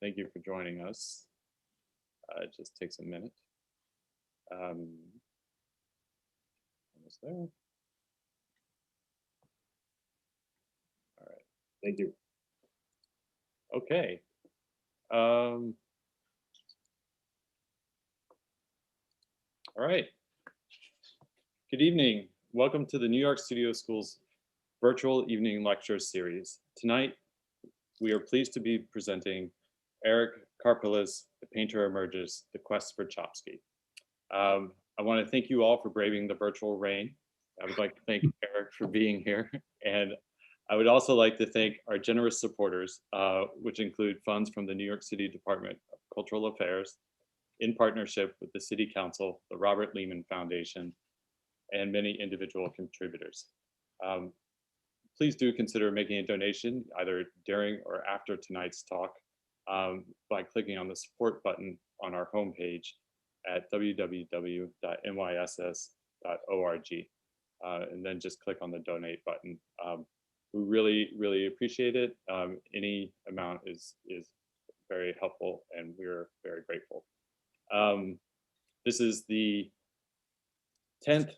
Thank you for joining us. It just takes a minute. Almost there. All right, thank you. Okay. All right. Good evening. Welcome to the New York Studio School's virtual evening lecture series. Tonight, we are pleased to be presenting Eric Karpeles, The Painter Emerges, The Quest for Czapski. I want to thank you all for braving the virtual rain. I would like to thank Eric for being here. And I would also like to thank our generous supporters, which include funds from the New York City Department of Cultural Affairs, in partnership with the City Council, the Robert Lehman Foundation, and many individual contributors. Please do consider making a donation either during or after tonight's talk by clicking on the support button on our homepage at www.nyss.org. And then just click on the donate button. We really appreciate it. Any amount is very helpful and we're very grateful. This is the 10th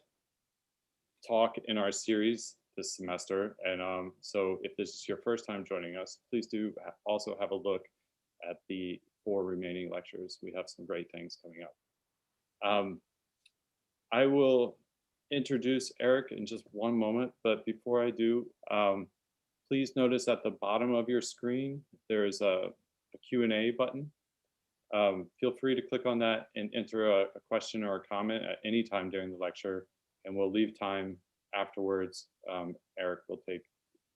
talk in our series this semester. And so if this is your first time joining us, please do also have a look at the 4 remaining lectures. We have some great things coming up. I will introduce Eric in just one moment, but before I do, please notice at the bottom of your screen, there's a Q&A button. Feel free to click on that and enter a question or a comment at any time during the lecture, and we'll leave time afterwards. Eric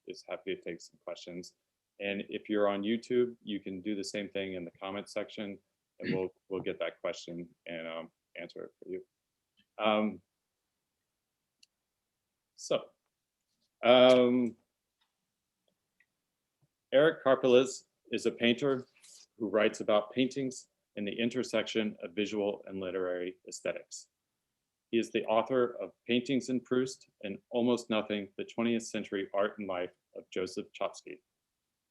is happy to take some questions. And if you're on YouTube, you can do the same thing in the comment section, and we'll get that question and answer it for you. Eric Karpeles is a painter who writes about paintings and the intersection of visual and literary aesthetics. He is the author of Paintings in Proust and Almost Nothing, the 20th Century Art and Life of Józef Czapski.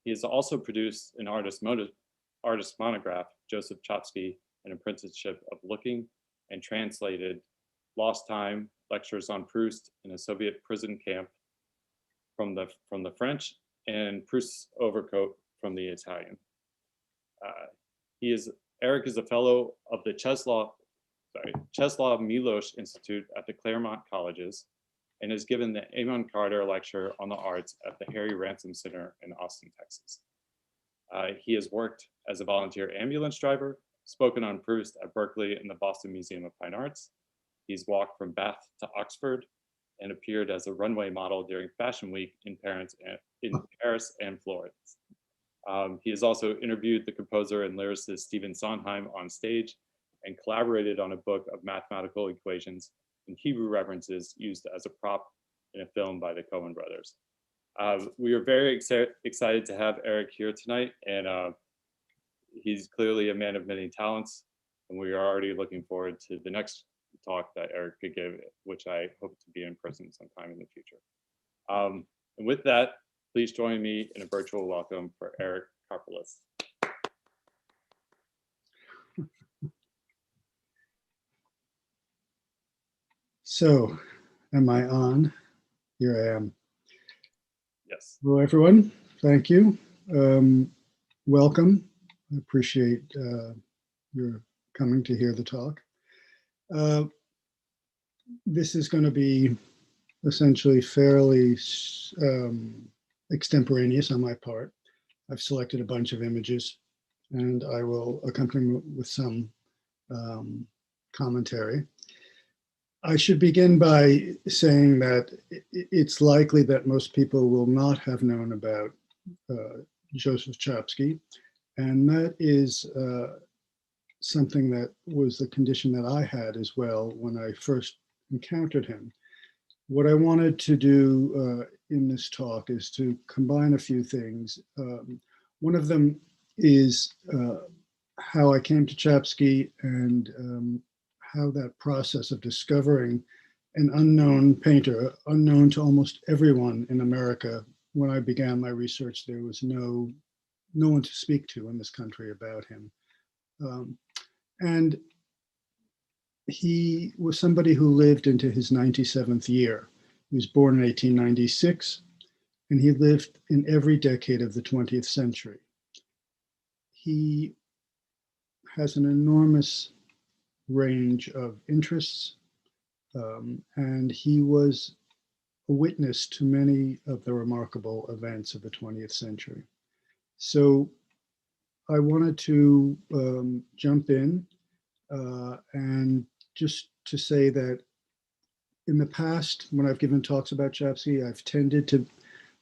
He has also produced an artist monograph, Józef Czapski, An Apprenticeship of Looking, and translated Lost Time, Lectures on Proust in a Soviet Prison Camp from the French, and Proust's Overcoat from the Italian. Eric is a fellow of the Czesław Miłosz Institute at the Claremont Colleges and has given the Amon Carter Lecture on the Arts at the Harry Ransom Center in Austin, Texas. He has worked as a volunteer ambulance driver, spoken on Proust at Berkeley and the Boston Museum of Fine Arts. He's walked from Bath to Oxford and appeared as a runway model during Fashion Week in Paris and Florence. He has also interviewed the composer and lyricist Stephen Sondheim on stage and collaborated on a book of mathematical equations and Hebrew references used as a prop in a film by the Coen brothers. We are very excited to have Eric here tonight, and he's clearly a man of many talents, and we are already looking forward to the next talk that Eric could give, which I hope to be in person sometime in the future. And with that, please join me in a virtual welcome for Eric Karpeles. So, am I on? Here I am. Yes. Hello, everyone. Thank you. Welcome. I appreciate your coming to hear the talk. This is going to be essentially fairly extemporaneous on my part. I've selected a bunch of images, and I will accompany with some commentary. I should begin by saying that it's likely that most people will not have known about Józef Czapski, and that is something that was the condition that I had as well when I first encountered him. What I wanted to do in this talk is to combine a few things. One of them is how I came to Czapski and how that process of discovering an unknown painter, unknown to almost everyone in America. When I began my research, there was no no one to speak to in this country about him. And he was somebody who lived into his 97th year. He was born in 1896, and he lived in every decade of the 20th century. He has an enormous range of interests, and he was a witness to many of the remarkable events of the 20th century. So I wanted to jump in and just to say that in the past, when I've given talks about Czapski, I've tended to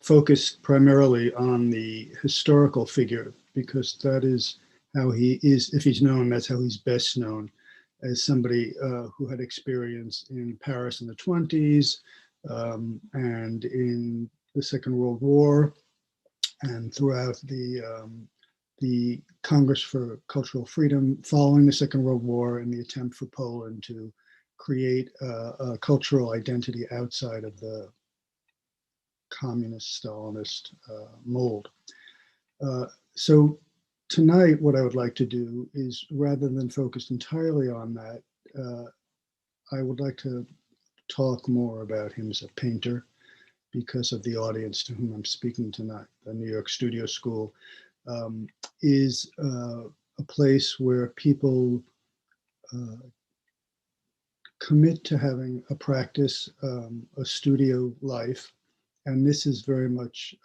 focus primarily on the historical figure, because that is how he is, if he's known, that's how he's best known, as somebody who had experience in Paris in the 20s and in the Second World War and throughout the Congress for Cultural Freedom following the Second World War and the attempt for Poland to create a cultural identity outside of the communist Stalinist mold. So tonight, what I would like to do is, rather than focus entirely on that, I would like to talk more about him as a painter, because of the audience to whom I'm speaking tonight. The New York Studio School is a place where people commit to having a practice, a studio life, and this is very much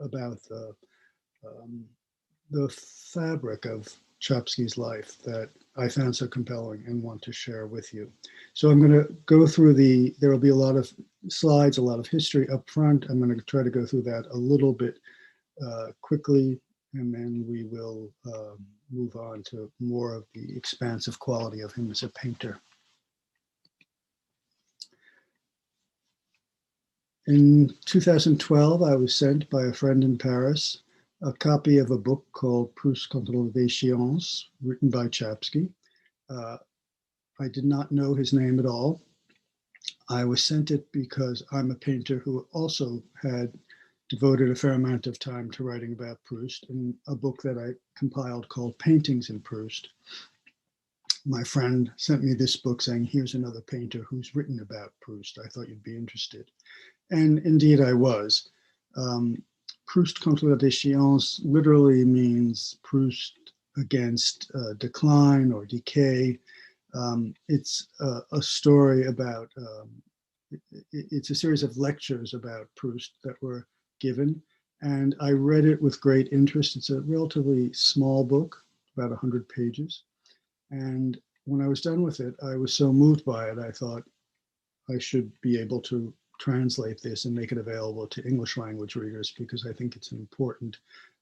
about the fabric of Czapski's life that I found so compelling and want to share with you. So I'm going to go through there will be a lot of slides, a lot of history up front. I'm going to try to go through that a little bit quickly, and then we will move on to more of the expansive quality of him as a painter. In 2012, I was sent by a friend in Paris a copy of a book called Proust contre la déchéance, written by Czapski. I did not know his name at all. I was sent it because I'm a painter who also had devoted a fair amount of time to writing about Proust in a book that I compiled called Paintings in Proust. My friend sent me this book saying, here's another painter who's written about Proust. I thought you'd be interested. And indeed I was. Proust contre la déchéance literally means Proust against decline or decay. It's a story about, it's a series of lectures about Proust that were given, and I read it with great interest. It's a relatively small book, about 100 pages. And when I was done with it, I was so moved by it, I thought I should be able to translate this and make it available to English language readers, because I think it's an important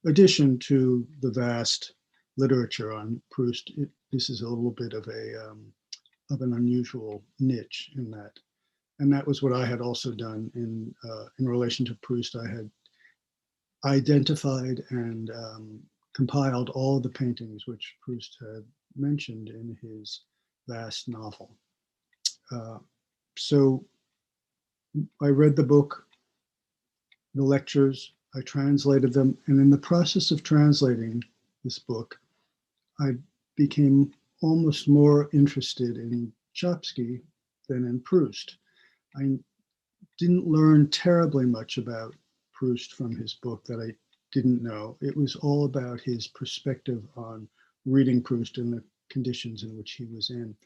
addition to the vast literature on Proust. This is a little bit of an unusual niche in that. And that was what I had also done in relation to Proust. I had identified and compiled all of the paintings which Proust had mentioned in his vast novel. So I read the book, the lectures, I translated them, and in the process of translating this book, I became almost more interested in Czapski than in Proust. I didn't learn terribly much about Proust from his book that I didn't know. It was all about his perspective on reading Proust and the conditions in which he was in.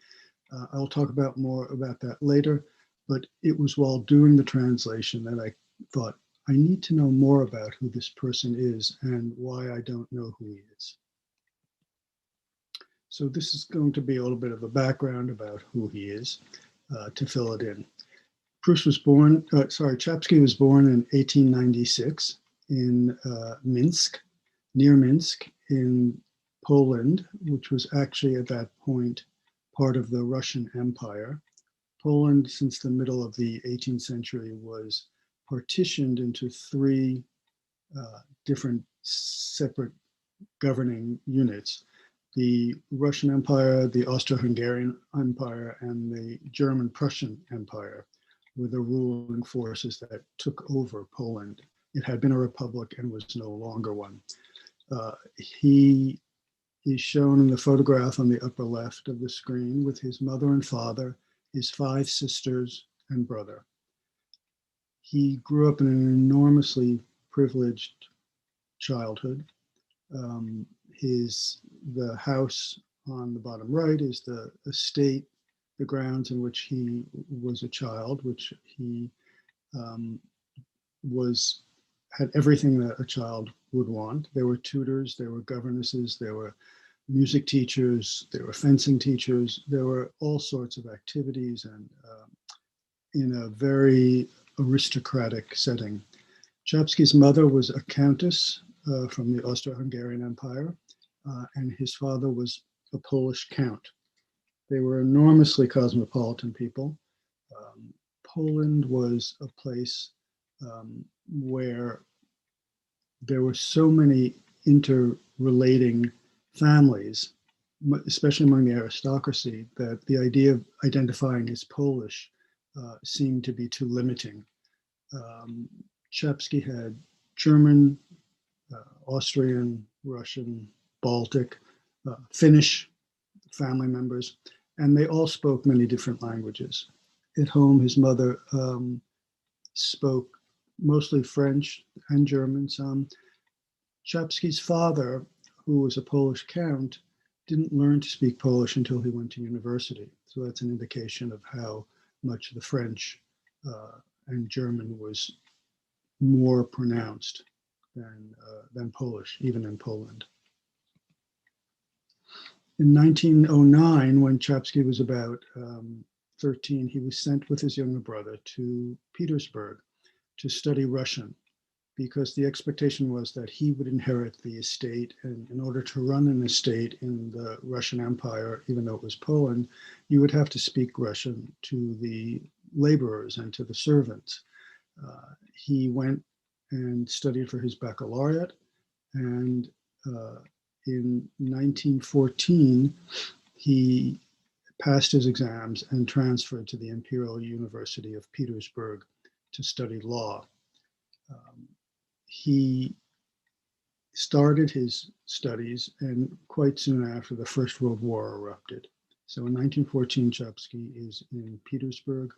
I'll talk about more about that later, but it was while doing the translation that I thought, I need to know more about who this person is and why I don't know who he is. So this is going to be a little bit of a background about who he is to fill it in. Proust was born, Czapski was born in 1896 in Minsk, near Minsk in Poland, which was actually at that point part of the Russian Empire. Poland, since the middle of the 18th century, was partitioned into three different separate governing units: the Russian Empire, the Austro-Hungarian Empire, and the German-Prussian Empire were the ruling forces that took over Poland. It had been a republic and was no longer one. He is shown in the photograph on the upper left of the screen with his mother and father, his 5 sisters and brother. He grew up in an enormously privileged childhood. The house on the bottom right is the estate, the grounds in which he was a child, which he had everything that a child would want. There were tutors, there were governesses, there were music teachers, there were fencing teachers, there were all sorts of activities, and in a very aristocratic setting. Czapski's mother was a countess from the Austro-Hungarian Empire, and his father was a Polish count. They were enormously cosmopolitan people. Poland was a place where there were so many interrelating families, especially among the aristocracy, that the idea of identifying as Polish seemed to be too limiting. Czapski had German, Austrian, Russian, Baltic, Finnish family members, and they all spoke many different languages. At home, his mother spoke mostly French and German, some. Czapski's father, who was a Polish count, didn't learn to speak Polish until he went to university. So that's an indication of how much the French and German was more pronounced than Polish, even in Poland. In 1909, when Czapski was about 13, he was sent with his younger brother to Petersburg to study Russian, because the expectation was that he would inherit the estate. And in order to run an estate in the Russian Empire, even though it was Poland, you would have to speak Russian to the laborers and to the servants. He went and studied for his baccalaureate, and in 1914, he passed his exams and transferred to the Imperial University of Petersburg to study law. He started his studies, and quite soon after, the First World War erupted. So in 1914, Czapski is in Petersburg,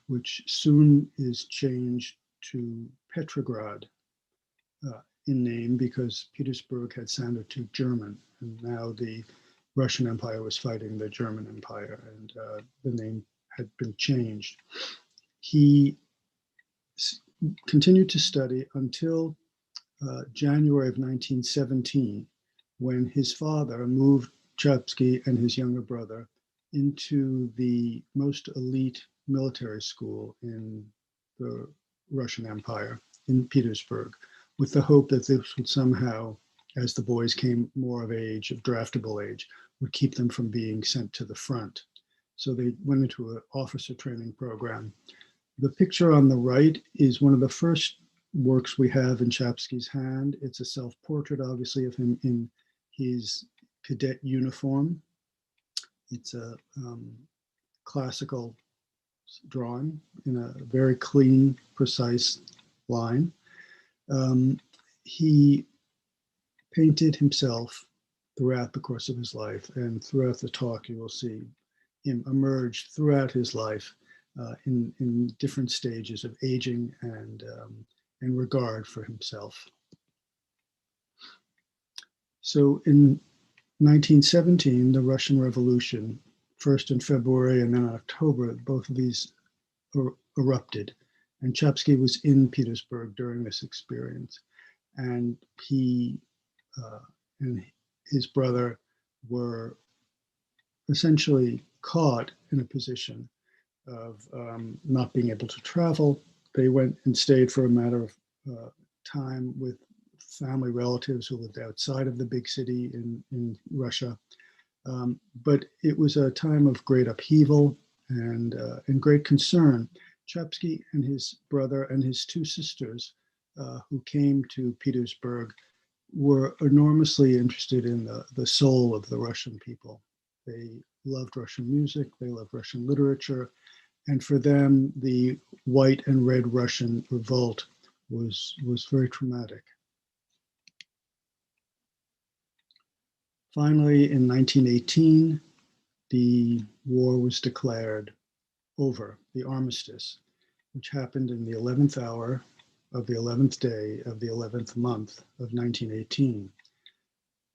which soon is changed to Petrograd in name, because Petersburg had sounded too German, and now the Russian Empire was fighting the German Empire, and the name had been changed. He continued to study until January of 1917, when his father moved Czapski and his younger brother into the most elite military school in the Russian Empire, in Petersburg, with the hope that this would somehow, as the boys came more of age, of draftable age, would keep them from being sent to the front. So they went into an officer training program. The picture on the right is one of the first works we have in Czapski's hand. It's a self-portrait, obviously, of him in his cadet uniform. It's a classical drawing in a very clean, precise line. He painted himself throughout the course of his life, and throughout the talk you will see him emerge throughout his life in different stages of aging and regard for himself. So in 1917, the Russian Revolution, first in February and then October, both of these erupted. And Czapski was in Petersburg during this experience. And he and his brother were essentially caught in a position of not being able to travel. They went and stayed for a matter of time with family relatives who lived outside of the big city in Russia. But it was a time of great upheaval and great concern. Czapski and his brother and his 2 sisters who came to Petersburg were enormously interested in the soul of the Russian people. They loved Russian music, they loved Russian literature, and for them, the white and red Russian revolt was very traumatic. Finally, in 1918, the war was declared over, the armistice, which happened in the 11th hour of the 11th day of the 11th month of 1918.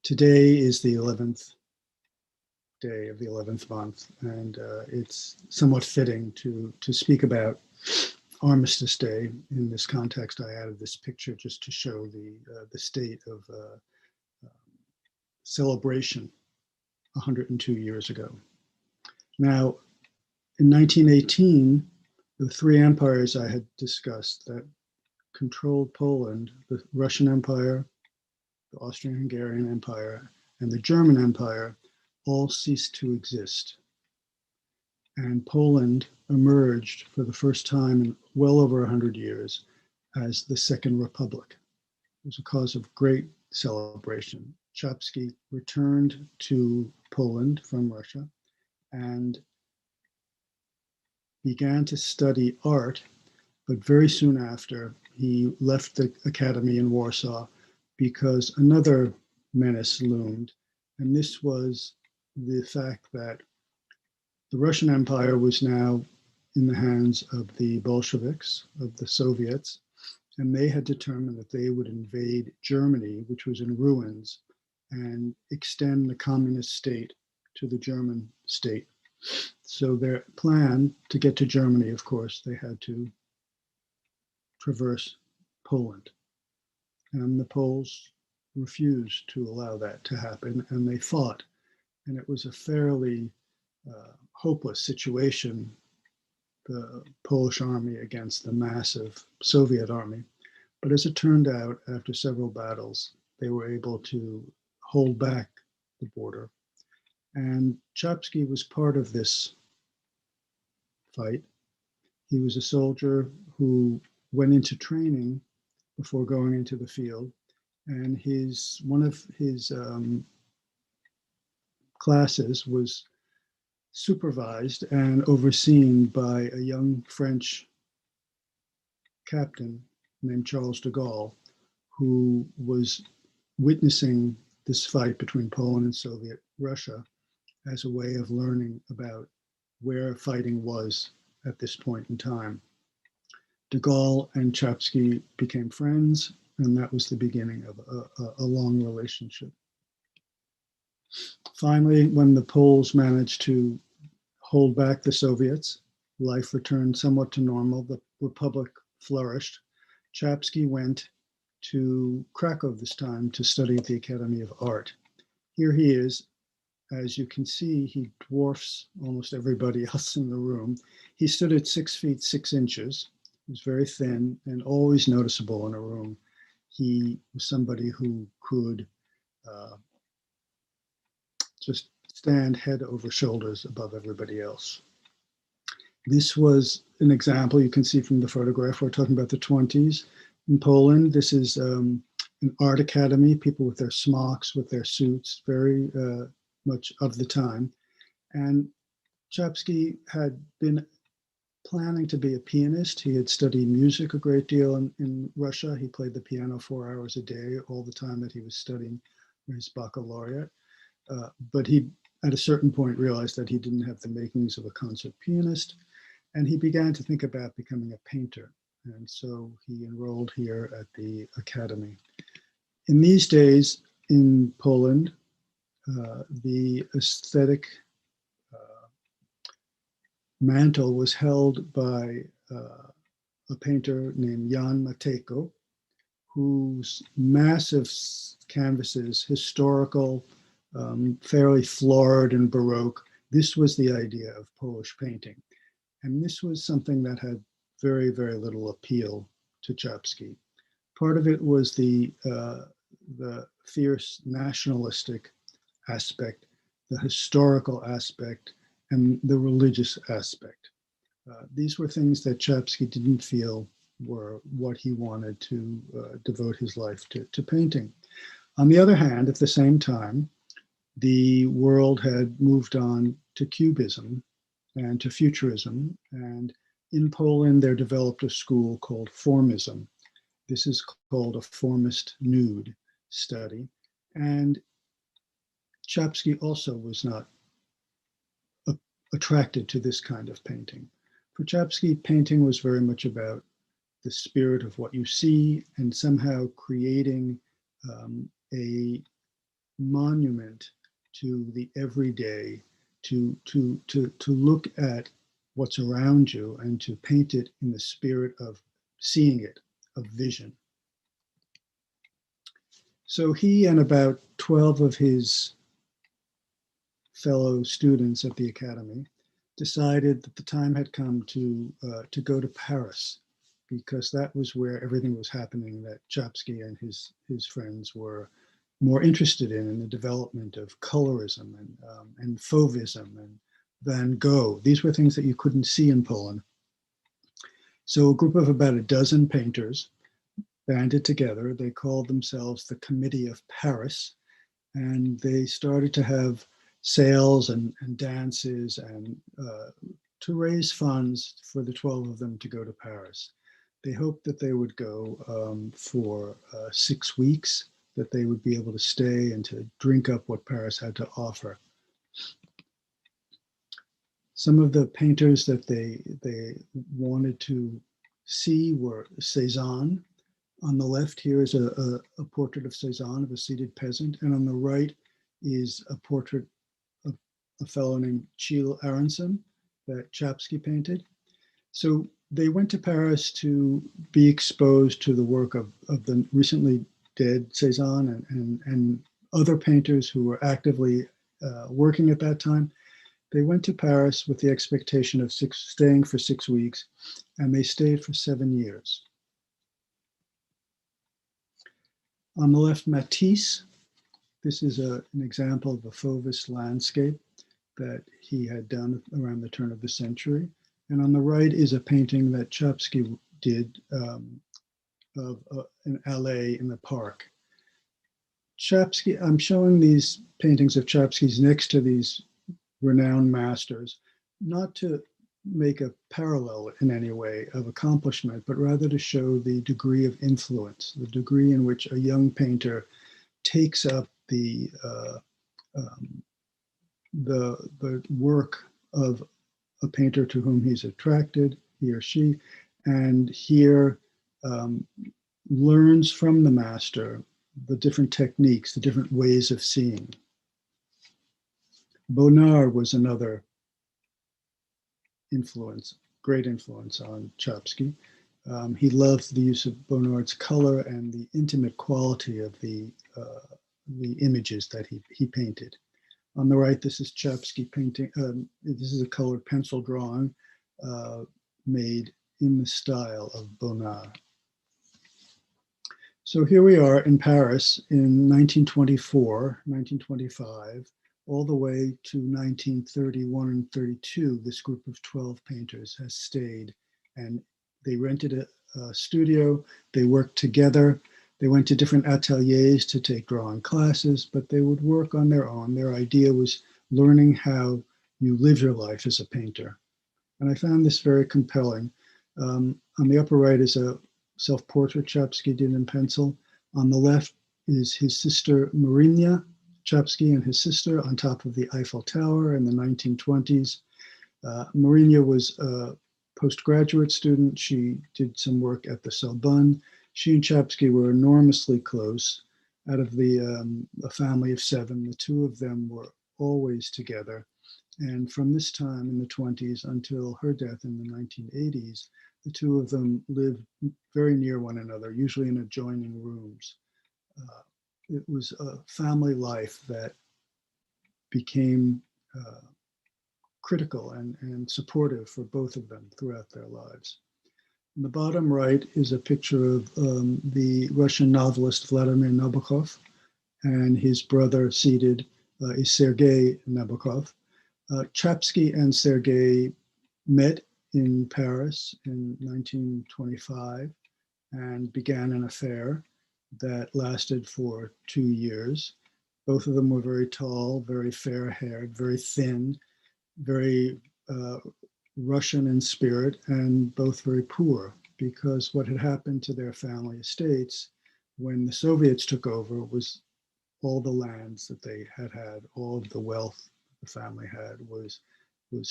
Today is the 11th day of the 11th month, and it's somewhat fitting to speak about Armistice Day. In this context, I added this picture just to show the state of celebration 102 years ago. Now, in 1918, the three empires I had discussed that controlled Poland, the Russian Empire, the Austrian-Hungarian Empire, and the German Empire, all ceased to exist. And Poland emerged for the first time in well over 100 years as the Second Republic. It was a cause of great celebration. Czapski returned to Poland from Russia and began to study art, but very soon after, he left the academy in Warsaw because another menace loomed, and this was the fact that the Russian Empire was now in the hands of the Bolsheviks, of the Soviets, and they had determined that they would invade Germany, which was in ruins, and extend the communist state to the German state. So their plan to get to Germany, of course, they had to traverse Poland. And the Poles refused to allow that to happen, and they fought. And it was a fairly hopeless situation, the Polish army against the massive Soviet army. But as it turned out, after several battles, they were able to hold back the border. And Czapski was part of this fight. He was a soldier who went into training before going into the field. And one of his classes was supervised and overseen by a young French captain named Charles de Gaulle, who was witnessing this fight between Poland and Soviet Russia as a way of learning about where fighting was at this point in time. De Gaulle and Czapski became friends, and that was the beginning of a long relationship. Finally, when the Poles managed to hold back the Soviets, life returned somewhat to normal. The Republic flourished. Czapski went to Krakow this time to study at the Academy of Art. Here he is. As you can see, he dwarfs almost everybody else in the room. He stood at 6 feet 6 inches. He was very thin and always noticeable in a room. He was somebody who could just stand head over shoulders above everybody else. This was an example you can see from the photograph. We're talking about the 20s in Poland. This is an art academy, people with their smocks, with their suits, very much of the time. And Czapski had been planning to be a pianist. He had studied music a great deal in Russia. He played the piano 4 hours a day, all the time that he was studying for his baccalaureate. But he, at a certain point, realized that he didn't have the makings of a concert pianist, and he began to think about becoming a painter. And so he enrolled here at the academy. In these days in Poland, the aesthetic mantle was held by a painter named Jan Matejko, whose massive canvases, historical, fairly florid and Baroque, this was the idea of Polish painting. And this was something that had very, very little appeal to Czapski. Part of it was the fierce nationalistic aspect, the historical aspect, and the religious aspect. These were things that Czapski didn't feel were what he wanted to devote his life to painting. On the other hand, at the same time, the world had moved on to Cubism and to Futurism, and in Poland there developed a school called Formism. This is called a formist nude study, and Czapski also was not attracted to this kind of painting. For Czapski, painting was very much about the spirit of what you see and somehow creating a monument to the everyday, to look at what's around you and to paint it in the spirit of seeing it, of vision. So he and about 12 of his fellow students at the Academy decided that the time had come to go to Paris, because that was where everything was happening that Czapski and his friends were more interested in the development of colorism and Fauvism and Van Gogh. These were things that you couldn't see in Poland. So a group of about a dozen painters banded together. They called themselves the Committee of Paris, and they started to have sales and dances and to raise funds for the 12 of them to go to Paris. They hoped that they would go for 6 weeks, that they would be able to stay and to drink up what Paris had to offer. Some of the painters that they wanted to see were Cézanne. On the left here is a portrait of Cézanne, of a seated peasant, and on the right is a portrait of a fellow named Gilles Aronson that Czapski painted. So they went to Paris to be exposed to the work of the recently dead Cézanne and other painters who were actively working at that time. They went to Paris with the expectation of staying for 6 weeks, and they stayed for 7 years. On the left, Matisse. This is an example of a Fauvist landscape that he had done around the turn of the century. And on the right is a painting that Czapski did of an alley in the park. Czapski, I'm showing these paintings of Czapski's next to these renowned masters, not to make a parallel in any way of accomplishment, but rather to show the degree of influence, the degree in which a young painter takes up the work of a painter to whom he's attracted, he or she, and here learns from the master the different techniques, the different ways of seeing. Bonnard was another influence, great influence on Czapski. He loved the use of Bonnard's color and the intimate quality of the images that he painted. On the right, this is Czapski painting. This is a colored pencil drawing made in the style of Bonnard. So here we are in Paris in 1924, 1925, all the way to 1931 and 32. This group of 12 painters has stayed, and they rented a studio. They worked together. They went to different ateliers to take drawing classes, but they would work on their own. Their idea was learning how you live your life as a painter. And I found this very compelling. On the upper right is a self-portrait Czapski did in pencil. On the left is his sister Marynia Czapski and his sister on top of the Eiffel Tower in the 1920s. Marynia was a postgraduate student. She did some work at the Sorbonne. She and Czapski were enormously close. Out of a family of 7, the two of them were always together. And from this time in the 20s until her death in the 1980s, the two of them lived very near one another, usually in adjoining rooms. It was a family life that became critical and supportive for both of them throughout their lives. In the bottom right is a picture of the Russian novelist Vladimir Nabokov, and his brother seated is Sergei Nabokov. Czapski and Sergei met in Paris in 1925 and began an affair that lasted for 2 years. Both of them were very tall, very fair-haired, very thin, very Russian in spirit, and both very poor, because what had happened to their family estates when the Soviets took over was all the lands that they had, all of the wealth the family had was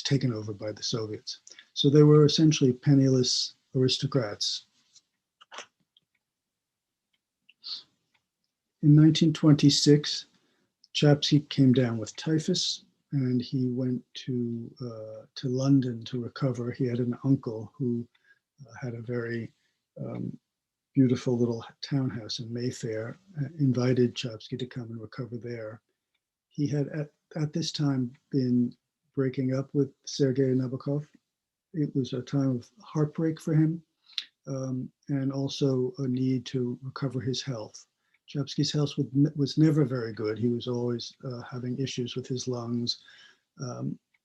taken over by the Soviets. So they were essentially penniless aristocrats. In 1926, Czapski came down with typhus, and he went to London to recover. He had an uncle who had a very beautiful little townhouse in Mayfair, invited Czapski to come and recover there. He had at this time been breaking up with Sergei Nabokov. It was a time of heartbreak for him, and also a need to recover his health. Czapski's health was never very good. He was always having issues with his lungs.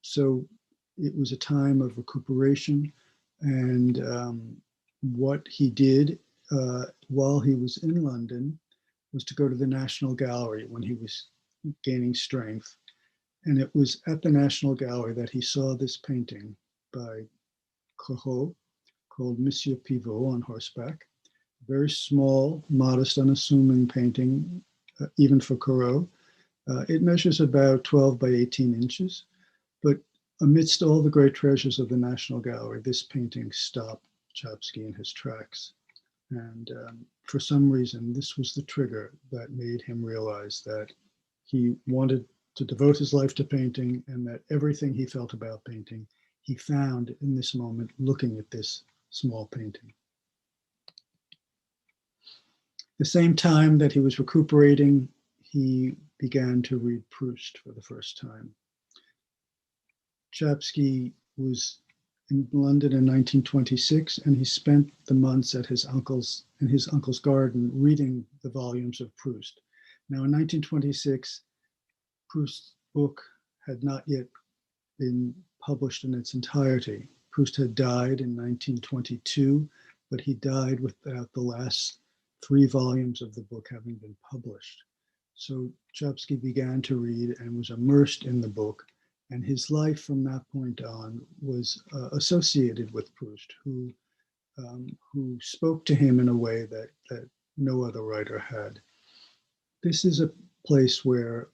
So it was a time of recuperation. And what he did while he was in London was to go to the National Gallery when he was gaining strength. And it was at the National Gallery that he saw this painting by Hohlt called Monsieur Pivot on horseback. Very small, modest, unassuming painting, even for Corot. It measures about 12 by 18 inches, but amidst all the great treasures of the National Gallery, this painting stopped Czapski in his tracks. And for some reason, this was the trigger that made him realize that he wanted to devote his life to painting, and that everything he felt about painting, he found in this moment looking at this small painting. The same time that he was recuperating, he began to read Proust for the first time. Czapski was in London in 1926, and he spent the months at his uncle's garden reading the volumes of Proust. Now, in 1926, Proust's book had not yet been published in its entirety. Proust had died in 1922, but he died without the last 3 volumes of the book having been published. So Czapski began to read and was immersed in the book, and his life from that point on was associated with Proust, who spoke to him in a way that no other writer had. This is a place where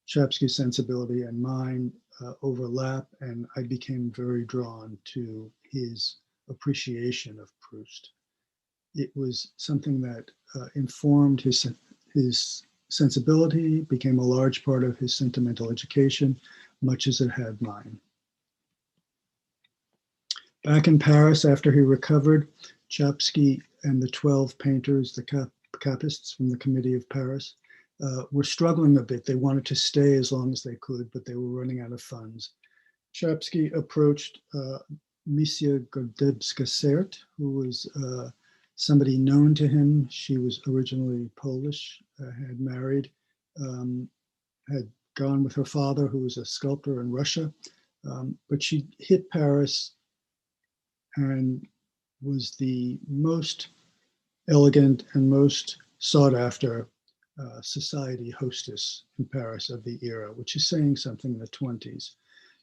Czapski's sensibility and mine overlap, and I became very drawn to his appreciation of Proust. It was something that informed his sensibility, became a large part of his sentimental education, much as it had mine. Back in Paris, after he recovered, Czapski and the 12 painters, the Capists from the Committee of Paris, were struggling a bit. They wanted to stay as long as they could, but they were running out of funds. Czapski approached Misia Godebska-Sert, who was somebody known to him. She was originally Polish, had married, had gone with her father, who was a sculptor in Russia, but she hit Paris and was the most elegant and most sought after society hostess in Paris of the era, which is saying something in the 20s.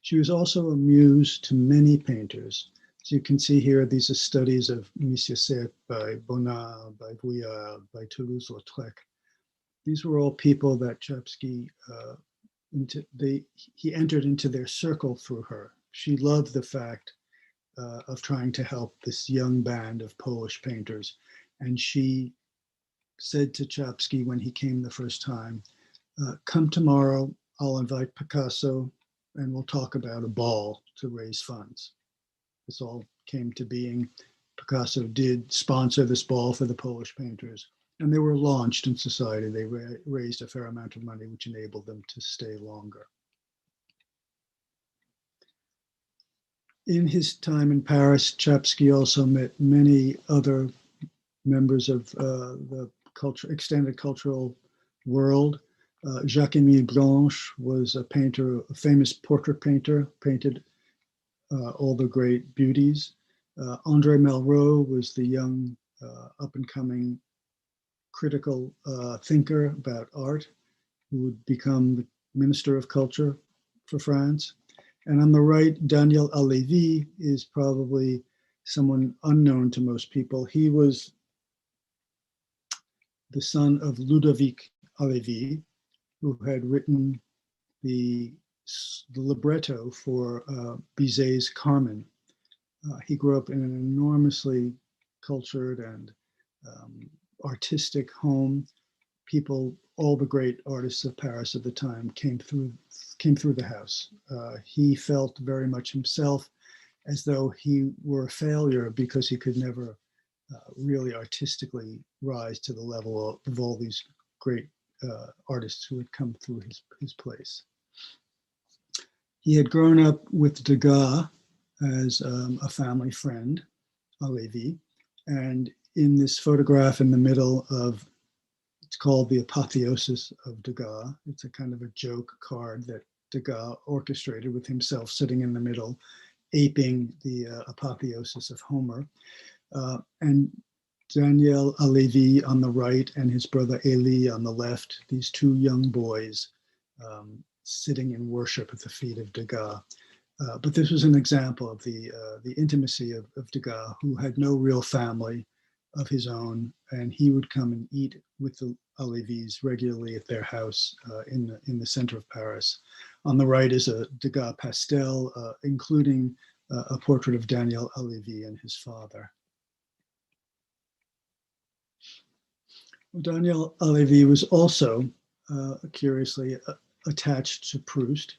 She was also a muse to many painters. As you can see here, these are studies of Misia Sert by Bonnat, by Vuillard, by Toulouse-Lautrec. These were all people that Czapski, he entered into their circle through her. She loved the fact of trying to help this young band of Polish painters. And she said to Czapski when he came the first time, come tomorrow, I'll invite Picasso and we'll talk about a ball to raise funds. This all came to being. Picasso did sponsor this ball for the Polish painters, and they were launched in society. They raised a fair amount of money, which enabled them to stay longer. In his time in Paris, Czapski also met many other members of the extended cultural world. Jacques-Émile Blanche was a painter, a famous portrait painter, painted all the great beauties. André Malraux was the young up-and-coming critical thinker about art who would become the Minister of Culture for France. And on the right, Daniel Halévy is probably someone unknown to most people. He was the son of Ludovic Halévy, who had written the libretto for Bizet's Carmen. He grew up in an enormously cultured and artistic home. People, all the great artists of Paris at the time came through the house. He felt very much himself as though he were a failure because he could never really artistically rise to the level of all these great artists who had come through his place. He had grown up with Degas as a family friend, Halévy, and in this photograph in the middle of, it's called The Apotheosis of Degas. It's a kind of a joke card that Degas orchestrated with himself sitting in the middle, aping the apotheosis of Homer. And Daniel Halévy on the right and his brother Élie on the left, these two young boys sitting in worship at the feet of Degas. But this was an example of the intimacy of Degas, who had no real family of his own, and he would come and eat with the Halévys regularly at their house in the center of Paris. On the right is a Degas pastel, including a portrait of Daniel Halévy and his father. Daniel Halévy was also, curiously, attached to Proust,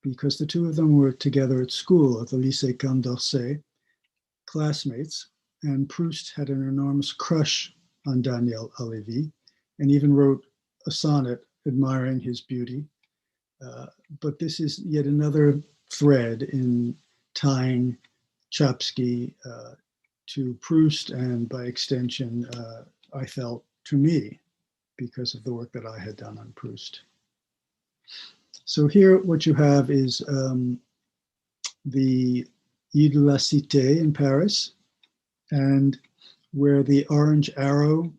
because the two of them were together at school at the Lycée Condorcet, classmates, and Proust had an enormous crush on Daniel Halévy and even wrote a sonnet admiring his beauty. But this is yet another thread in tying Czapski to Proust, and by extension, I felt, to me, because of the work that I had done on Proust. So here what you have is the Ile de la Cité in Paris, and where the orange arrow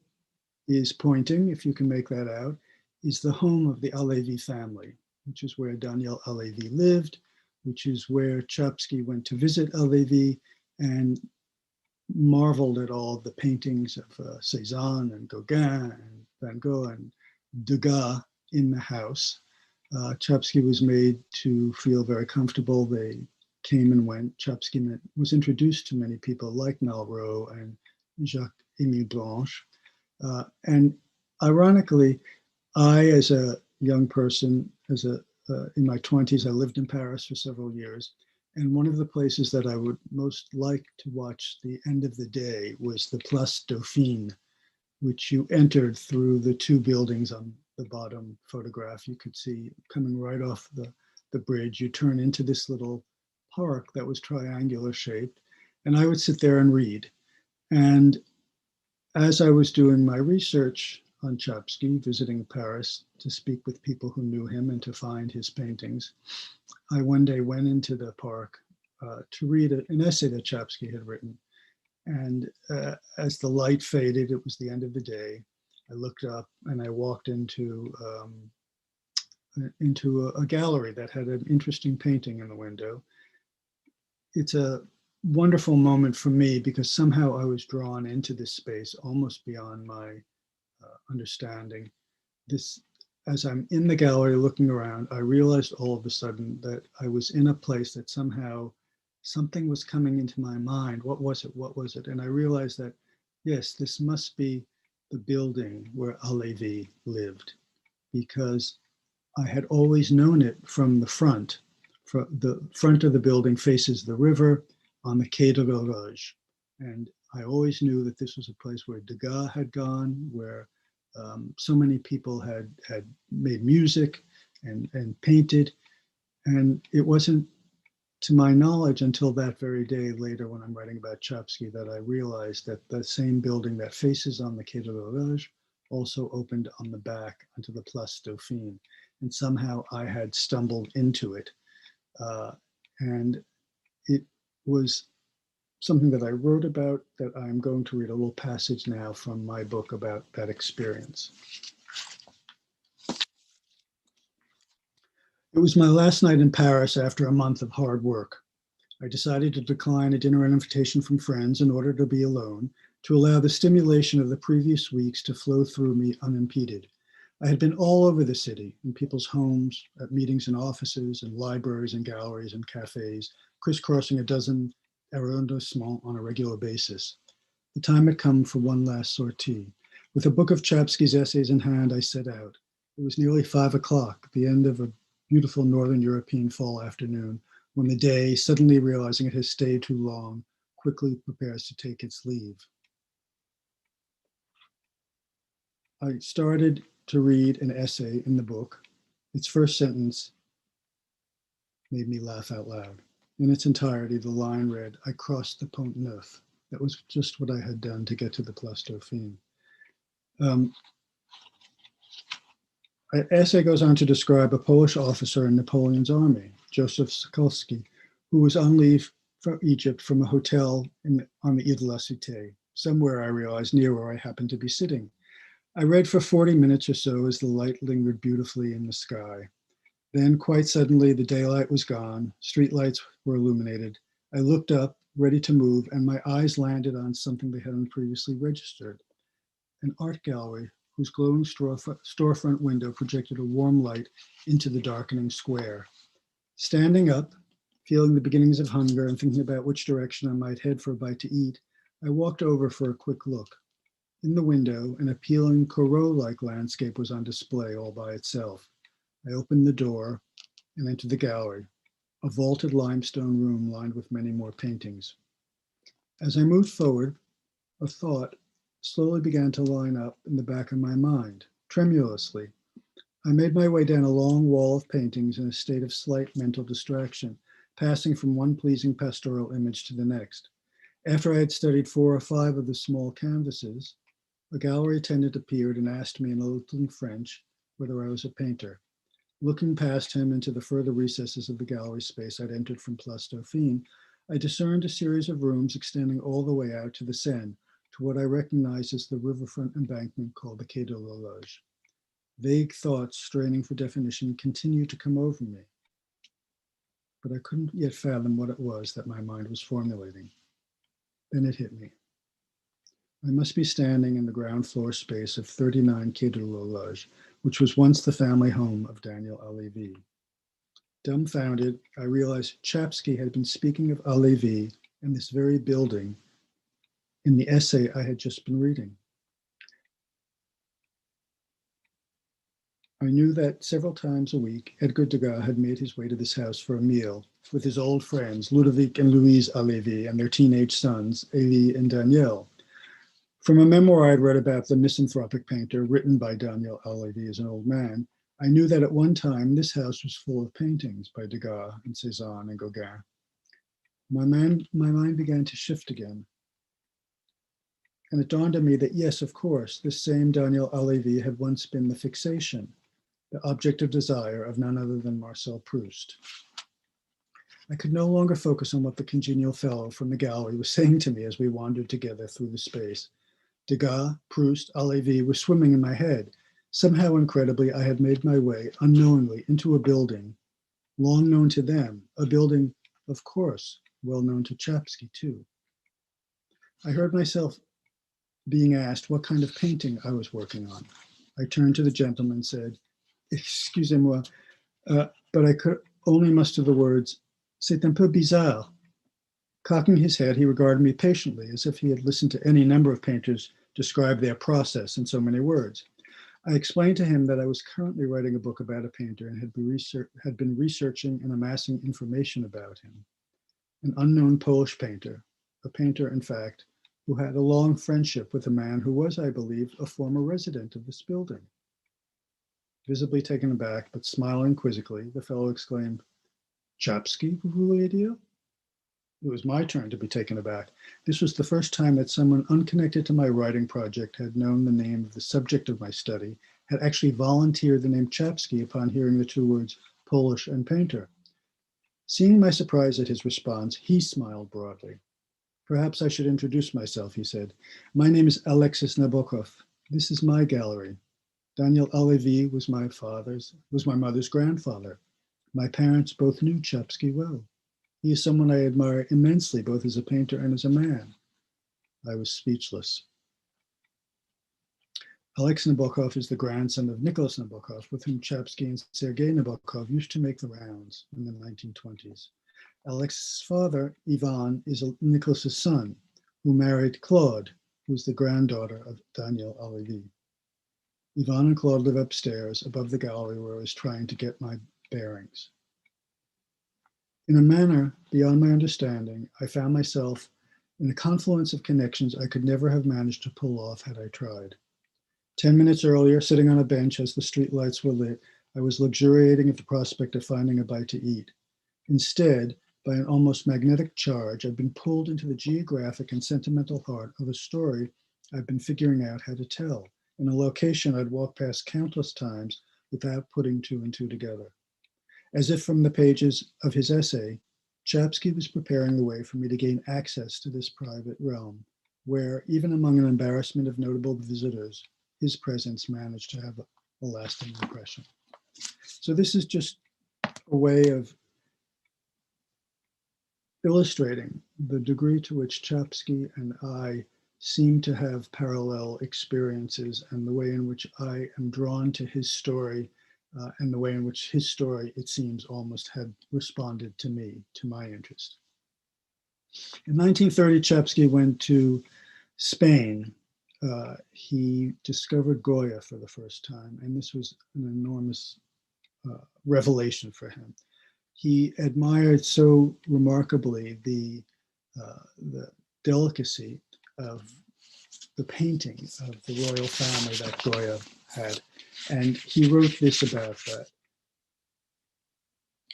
is pointing, if you can make that out, is the home of the Halévy family, which is where Daniel Halévy lived, which is where Czapski went to visit Halévy and marveled at all the paintings of Cézanne and Gauguin and Van Gogh and Degas in the house. Czapski was made to feel very comfortable. They came and went. Czapski was introduced to many people like Malraux and Jacques-Émile Blanche. And ironically, I, as a young person, in my 20s, I lived in Paris for several years. And one of the places that I would most like to watch the end of the day was the Place Dauphine, which you entered through the two buildings on the bottom photograph. You could see coming right off the bridge. You turn into this little park that was triangular shaped. And I would sit there and read. And as I was doing my research on Czapski, visiting Paris to speak with people who knew him and to find his paintings, I one day went into the park to read an essay that Czapski had written. And as the light faded, it was the end of the day. I looked up and I walked into a gallery that had an interesting painting in the window. It's a wonderful moment for me because somehow I was drawn into this space almost beyond my understanding. As I'm in the gallery looking around, I realized all of a sudden that I was in a place that somehow something was coming into my mind. What was it? What was it? And I realized that, yes, this must be the building where Halévy lived, because I had always known it from the front. The front of the building faces the river on the Quai de l'Horloge. And I always knew that this was a place where Degas had gone, where so many people had made music and painted. And it wasn't, to my knowledge, until that very day later when I'm writing about Czapski, that I realized that the same building that faces on the Quai de l'Horloge also opened on the back onto the Place Dauphine. And somehow I had stumbled into it. And it was something that I wrote about, that I'm going to read a little passage now from my book about that experience. It was my last night in Paris after a month of hard work. I decided to decline a dinner invitation from friends in order to be alone, to allow the stimulation of the previous weeks to flow through me unimpeded. I had been all over the city, in people's homes, at meetings in offices, and libraries and galleries and cafes, crisscrossing a dozen arrondissements on a regular basis. The time had come for one last sortie. With a book of Czapski's essays in hand, I set out. It was nearly 5 o'clock, the end of a beautiful Northern European fall afternoon, when the day, suddenly realizing it has stayed too long, quickly prepares to take its leave. I started to read an essay in the book. Its first sentence made me laugh out loud. In its entirety, the line read, "I crossed the Pont Neuf." That was just what I had done to get to the Place Dauphine. An essay goes on to describe a Polish officer in Napoleon's army, Józef Czapski, who was on leave from Egypt from a hotel on the Ile de la Cité, somewhere I realized near where I happened to be sitting. I read for 40 minutes or so as the light lingered beautifully in the sky. Then, quite suddenly, the daylight was gone, streetlights were illuminated. I looked up, ready to move, and my eyes landed on something they hadn't previously registered. An art gallery whose glowing storefront window projected a warm light into the darkening square. Standing up, feeling the beginnings of hunger and thinking about which direction I might head for a bite to eat, I walked over for a quick look. In the window, an appealing Corot-like landscape was on display all by itself. I opened the door and entered the gallery, a vaulted limestone room lined with many more paintings. As I moved forward, a thought slowly began to line up in the back of my mind, tremulously. I made my way down a long wall of paintings in a state of slight mental distraction, passing from one pleasing pastoral image to the next. After I had studied 4 or 5 of the small canvases, a gallery attendant appeared and asked me in a little French whether I was a painter. Looking past him into the further recesses of the gallery space I'd entered from Place Dauphine, I discerned a series of rooms extending all the way out to the Seine, to what I recognized as the riverfront embankment called the Quai de l'Horloge. Vague thoughts straining for definition continued to come over me, but I couldn't yet fathom what it was that my mind was formulating. Then it hit me. I must be standing in the ground floor space of 39 Quai de l'Horloge, which was once the family home of Daniel Halévy. Dumbfounded, I realized Czapski had been speaking of Halévy in this very building in the essay I had just been reading. I knew that several times a week, Edgar Degas had made his way to this house for a meal with his old friends, Ludovic and Louise Halévy, and their teenage sons, Elie and Daniel. From a memoir I'd read about the misanthropic painter, written by Daniel Halévy as an old man, I knew that at one time this house was full of paintings by Degas and Cézanne and Gauguin. My mind began to shift again. And it dawned on me that yes, of course, this same Daniel Halévy had once been the fixation, the object of desire of none other than Marcel Proust. I could no longer focus on what the congenial fellow from the gallery was saying to me as we wandered together through the space. Degas, Proust, Halévy were swimming in my head. Somehow, incredibly, I had made my way, unknowingly, into a building, long known to them, a building, of course, well known to Czapski, too. I heard myself being asked what kind of painting I was working on. I turned to the gentleman and said, "Excusez-moi," but I could only muster the words, "C'est un peu bizarre." Cocking his head, he regarded me patiently, as if he had listened to any number of painters describe their process in so many words. I explained to him that I was currently writing a book about a painter and had been researching and amassing information about him. An unknown Polish painter, a painter, in fact, who had a long friendship with a man who was, I believe, a former resident of this building. Visibly taken aback, but smiling quizzically, the fellow exclaimed, "Czapski, vous voulez dire?" It was my turn to be taken aback. This was the first time that someone unconnected to my writing project had known the name of the subject of my study, had actually volunteered the name Czapski upon hearing the 2 words Polish and painter. Seeing my surprise at his response, he smiled broadly. "Perhaps I should introduce myself," he said. "My name is Alexis Nabokov. This is my gallery. Daniel Halévy was my mother's grandfather. My parents both knew Czapski well. He is someone I admire immensely, both as a painter and as a man." I was speechless. Alex Nabokov is the grandson of Nicholas Nabokov, with whom Czapski and Sergei Nabokov used to make the rounds in the 1920s. Alex's father, Ivan, is Nicholas's son, who married Claude, who's the granddaughter of Daniel Olivier. Ivan and Claude live upstairs above the gallery where I was trying to get my bearings. In a manner beyond my understanding, I found myself in a confluence of connections I could never have managed to pull off had I tried. 10 minutes earlier, sitting on a bench as the streetlights were lit, I was luxuriating at the prospect of finding a bite to eat. Instead, by an almost magnetic charge, I'd been pulled into the geographic and sentimental heart of a story I'd been figuring out how to tell, in a location I'd walked past countless times without putting two and two together. As if from the pages of his essay, Czapski was preparing the way for me to gain access to this private realm, where, even among an embarrassment of notable visitors, his presence managed to have a lasting impression. So this is just a way of illustrating the degree to which Czapski and I seem to have parallel experiences, and the way in which I am drawn to his story, and the way in which his story, it seems, almost had responded to me, to my interest. In 1930, Czapski went to Spain. He discovered Goya for the first time, and this was an enormous revelation for him. He admired so remarkably the delicacy of the painting of the royal family that Goya had, and he wrote this about that.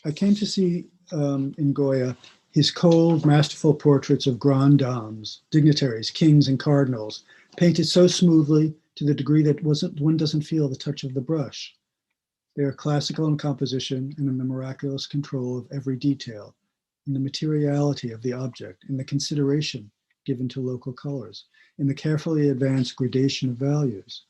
I came to see in Goya his cold, masterful portraits of grandes dames, dignitaries, kings, and cardinals, painted so smoothly to the degree that one doesn't feel the touch of the brush. They are classical in composition and in the miraculous control of every detail, in the materiality of the object, in the consideration given to local colors, in the carefully advanced gradation of values.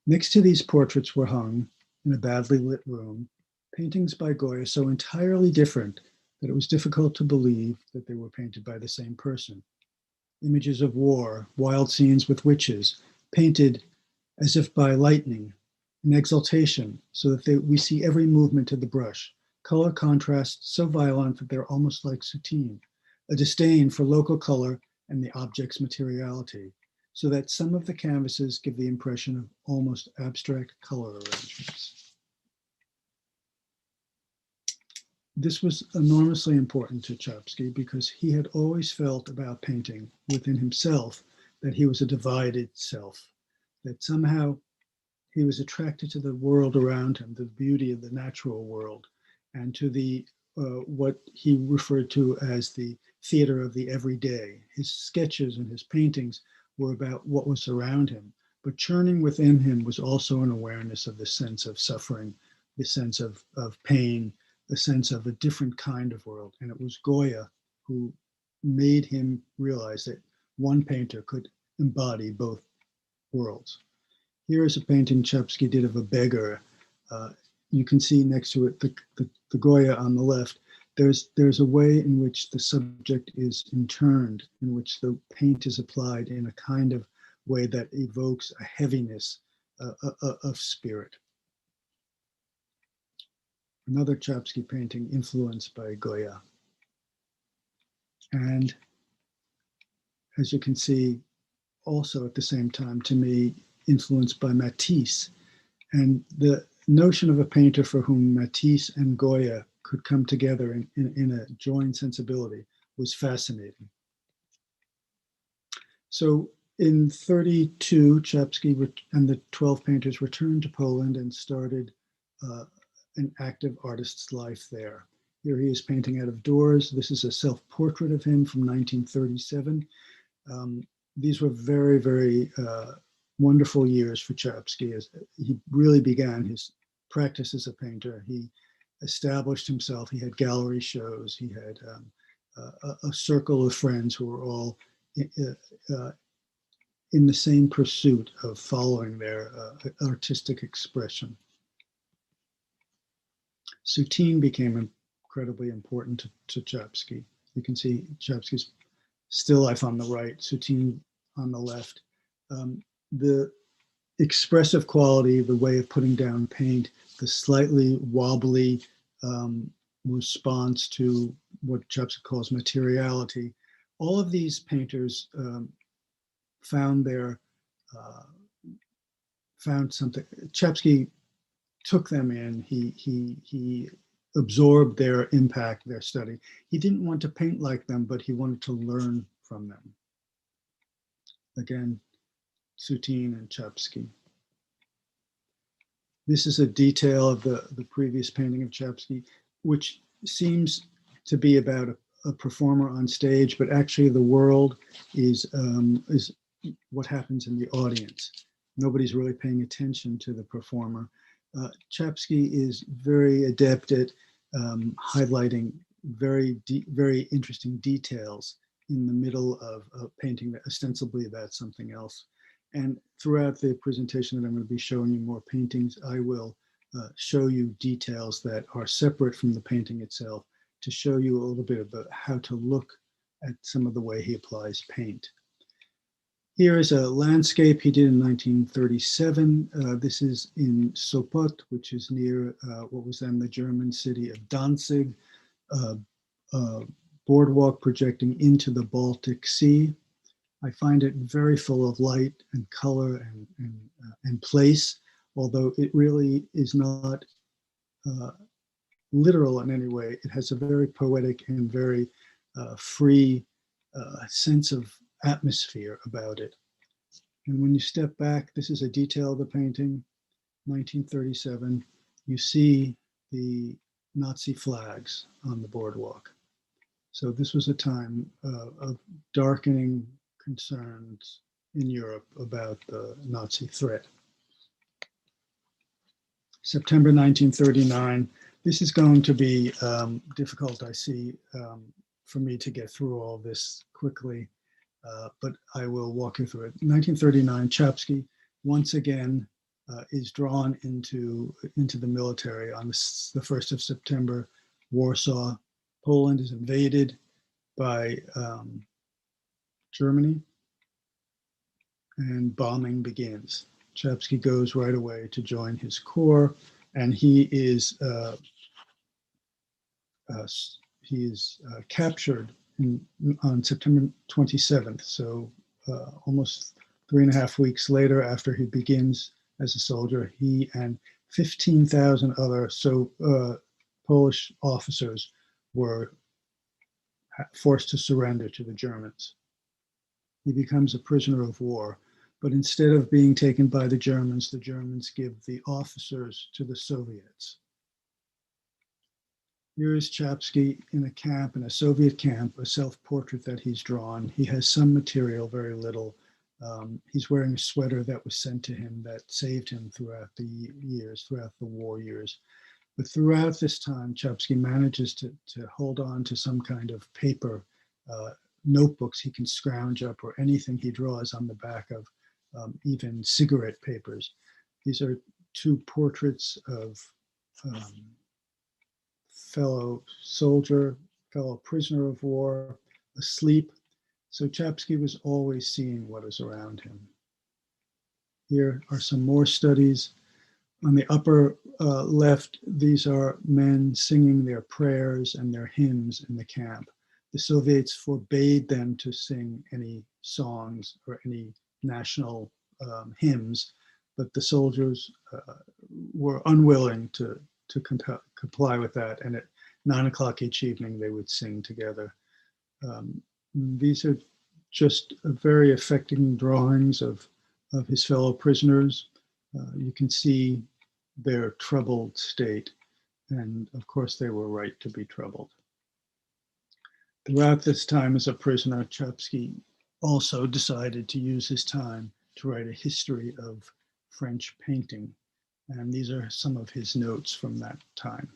Next to these portraits were hung, in a badly lit room, paintings by Goya so entirely different that it was difficult to believe that they were painted by the same person. Images of war, wild scenes with witches, painted as if by lightning, in exaltation, so that we see every movement of the brush, color contrasts so violent that they're almost like soutine, a disdain for local color and the object's materiality, so that some of the canvases give the impression of almost abstract color arrangements. This was enormously important to Czapski because he had always felt about painting within himself that he was a divided self, that somehow he was attracted to the world around him, the beauty of the natural world, and to the what he referred to as the theater of the everyday. His sketches and his paintings were about what was around him, but churning within him was also an awareness of the sense of suffering, the sense of pain, the sense of a different kind of world. And it was Goya who made him realize that one painter could embody both worlds. Here is a painting Czapski did of a beggar. You can see next to it the Goya on the left. There's a way in which the subject is interned, in which the paint is applied in a kind of way that evokes a heaviness of spirit. Another Czapski painting influenced by Goya. And as you can see, also at the same time, to me, influenced by Matisse. And the notion of a painter for whom Matisse and Goya could come together in a joined sensibility was fascinating. So in 32, Czapski and the 12 painters returned to Poland and started an active artist's life there. Here he is painting out of doors. This is a self-portrait of him from 1937. These were very, very wonderful years for Czapski as he really began his practice as a painter. He established himself. He had gallery shows. He had a circle of friends who were all in the same pursuit of following their artistic expression. Soutine became incredibly important to Czapski. You can see Czapski's still life on the right, Soutine on the left. The expressive quality, the way of putting down paint, the slightly wobbly response to what Czapski calls materiality. All of these painters found something. Czapski took them in. He absorbed their impact, their study. He didn't want to paint like them, but he wanted to learn from them. Again, Soutine and Czapski. This is a detail of the previous painting of Czapski, which seems to be about a performer on stage, but actually the world is what happens in the audience. Nobody's really paying attention to the performer. Czapski is very adept at highlighting very interesting details in the middle of a painting that ostensibly about something else. And throughout the presentation that I'm going to be showing you more paintings, I will show you details that are separate from the painting itself to show you a little bit about how to look at some of the way he applies paint. Here is a landscape he did in 1937. This is in Sopot, which is near what was then the German city of Danzig, boardwalk projecting into the Baltic Sea. I find it very full of light and color and place, although it really is not literal in any way. It has a very poetic and very free sense of atmosphere about it. And when you step back, this is a detail of the painting, 1937. You see the Nazi flags on the boardwalk. So this was a time of darkening concerns in Europe about the Nazi threat. September 1939. This is going to be difficult, I see, for me to get through all this quickly, but I will walk you through it. 1939, Czapski once again is drawn into the military on the 1st of September. Warsaw, Poland is invaded by Germany, and bombing begins. Czapski goes right away to join his corps, and he is captured on September 27th. So almost 3.5 weeks later, after he begins as a soldier, he and 15,000 other Polish officers were forced to surrender to the Germans. He becomes a prisoner of war, but instead of being taken by the Germans give the officers to the Soviets. Here is Czapski in a camp, in a Soviet camp, a self-portrait that he's drawn. He has some material, very little. He's wearing a sweater that was sent to him that saved him throughout the years, throughout the war years. But throughout this time, Czapski manages to hold on to some kind of paper, notebooks he can scrounge up, or anything he draws on the back of even cigarette papers. These are two portraits of fellow soldier, fellow prisoner of war, asleep. So Czapski was always seeing what is around him. Here are some more studies. On the upper left, these are men singing their prayers and their hymns in the camp. The Soviets forbade them to sing any songs or any national hymns, but the soldiers were unwilling to comply with that. And at 9 o'clock each evening, they would sing together. These are just very affecting drawings of his fellow prisoners. You can see their troubled state. And of course, they were right to be troubled. Throughout this time as a prisoner, Czapski also decided to use his time to write a history of French painting. And these are some of his notes from that time.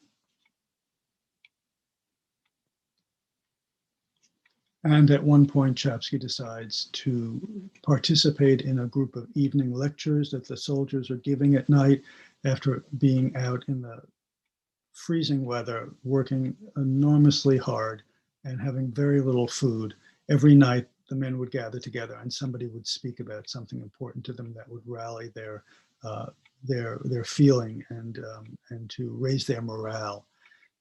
And at one point, Czapski decides to participate in a group of evening lectures that the soldiers are giving at night after being out in the freezing weather, working enormously hard and having very little food. Every night, the men would gather together and somebody would speak about something important to them that would rally their feeling and to raise their morale.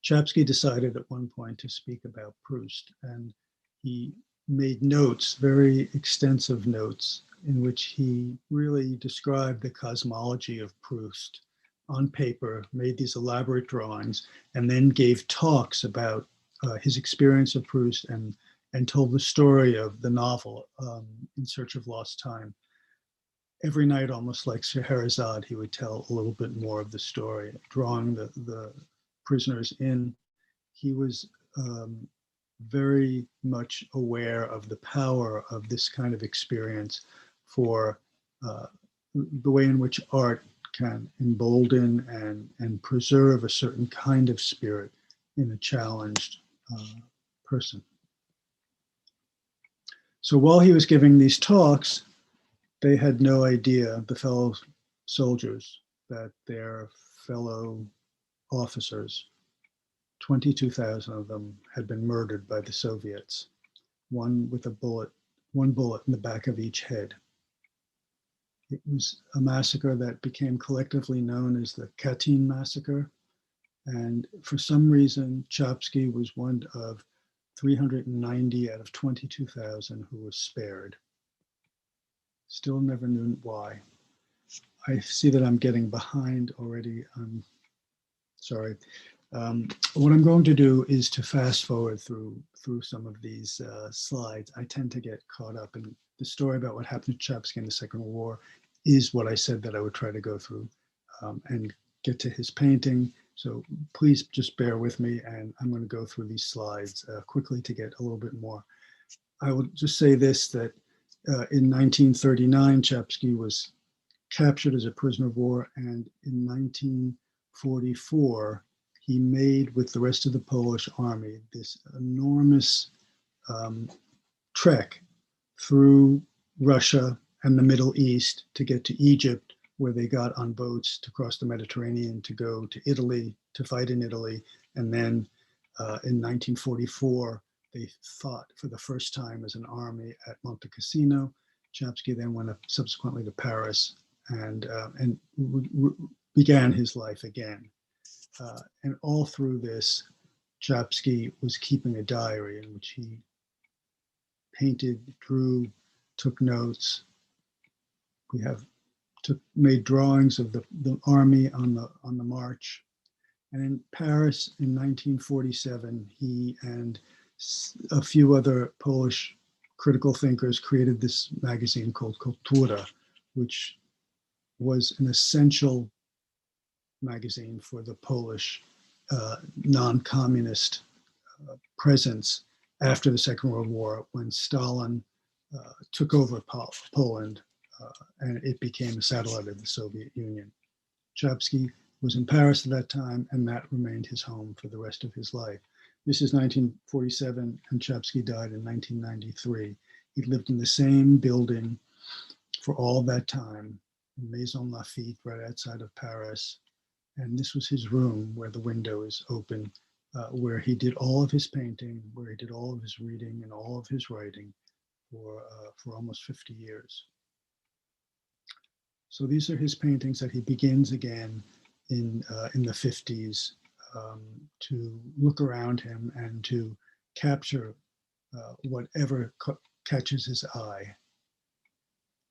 Czapski decided at one point to speak about Proust, and he made notes, very extensive notes, in which he really described the cosmology of Proust on paper, made these elaborate drawings, and then gave talks about his experience of Proust and told the story of the novel, In Search of Lost Time. Every night, almost like Scheherazade, he would tell a little bit more of the story, drawing the prisoners in. He was very much aware of the power of this kind of experience for the way in which art can embolden and preserve a certain kind of spirit in a challenged person. So while he was giving these talks, they had no idea, the fellow soldiers, that their fellow officers, 22,000 of them, had been murdered by the Soviets, one bullet in the back of each head. It was a massacre that became collectively known as the Katyn massacre. And for some reason, Czapski was one of 390 out of 22,000 who was spared. Still never knew why. I see that I'm getting behind already. I'm sorry. What I'm going to do is to fast forward through some of these slides. I tend to get caught up in the story about what happened to Czapski in the Second World War is what I said that I would try to go through and get to his painting. So please just bear with me, and I'm going to go through these slides quickly to get a little bit more. I will just say this, that in 1939, Czapski was captured as a prisoner of war, and in 1944, he made, with the rest of the Polish army, this enormous trek through Russia and the Middle East to get to Egypt, where they got on boats to cross the Mediterranean to go to Italy, to fight in Italy. And then in 1944, they fought for the first time as an army at Monte Cassino. Czapski then went up subsequently to Paris and began his life again. And all through this, Czapski was keeping a diary in which he painted, drew, took notes. We have made drawings of the army on the march. And in Paris in 1947, he and a few other Polish critical thinkers created this magazine called Kultura, which was an essential magazine for the Polish non-communist presence after the Second World War, when Stalin took over Poland and it became a satellite of the Soviet Union. Czapski was in Paris at that time, and that remained his home for the rest of his life. This is 1947, and Czapski died in 1993. He lived in the same building for all that time, in Maison Lafitte, right outside of Paris. And this was his room where the window is open, where he did all of his painting, where he did all of his reading and all of his writing for almost 50 years. So these are his paintings that he begins again in the 50s to look around him and to capture whatever catches his eye.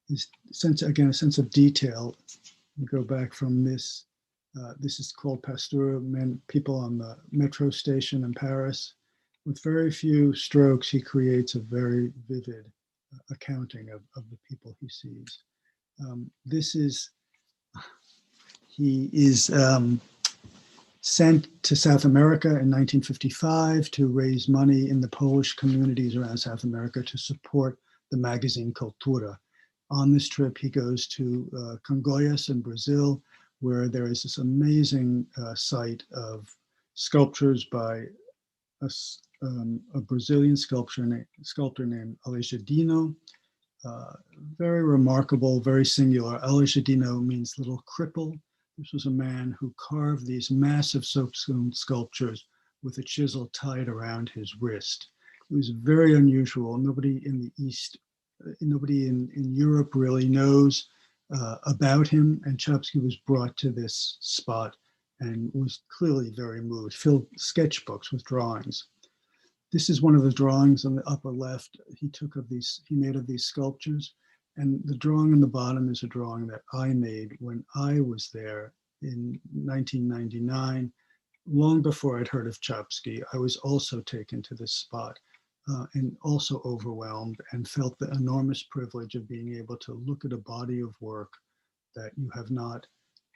His sense, again, a sense of detail. We go back from this. This is called Pasteur, people on the metro station in Paris. With very few strokes, he creates a very vivid accounting of the people he sees. He is sent to South America in 1955 to raise money in the Polish communities around South America to support the magazine Kultura. On this trip, he goes to Congonhas in Brazil, where there is this amazing site of sculptures by a Brazilian sculptor named Aleijadinho. Very remarkable, very singular. Aleijadinho means little cripple. This was a man who carved these massive soapstone sculptures with a chisel tied around his wrist. It was very unusual. Nobody in the East, nobody in Europe really knows about him. And Czapski was brought to this spot and was clearly very moved, filled sketchbooks with drawings. This is one of the drawings on the upper left. He made of these sculptures. And the drawing on the bottom is a drawing that I made when I was there in 1999. Long before I'd heard of Czapski, I was also taken to this spot and also overwhelmed, and felt the enormous privilege of being able to look at a body of work that you have not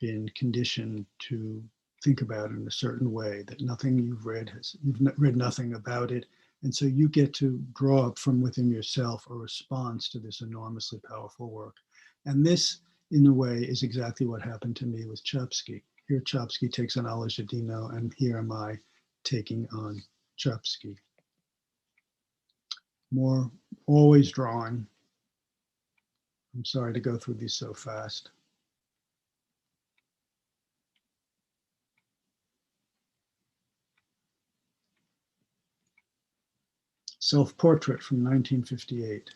been conditioned to think about in a certain way, that nothing you've read nothing about it. And so you get to draw up from within yourself a response to this enormously powerful work. And this, in a way, is exactly what happened to me with Czapski. Here Czapski takes on Alejdino, and here am I taking on Czapski. More, always drawing. I'm sorry to go through these so fast. Self-portrait from 1958.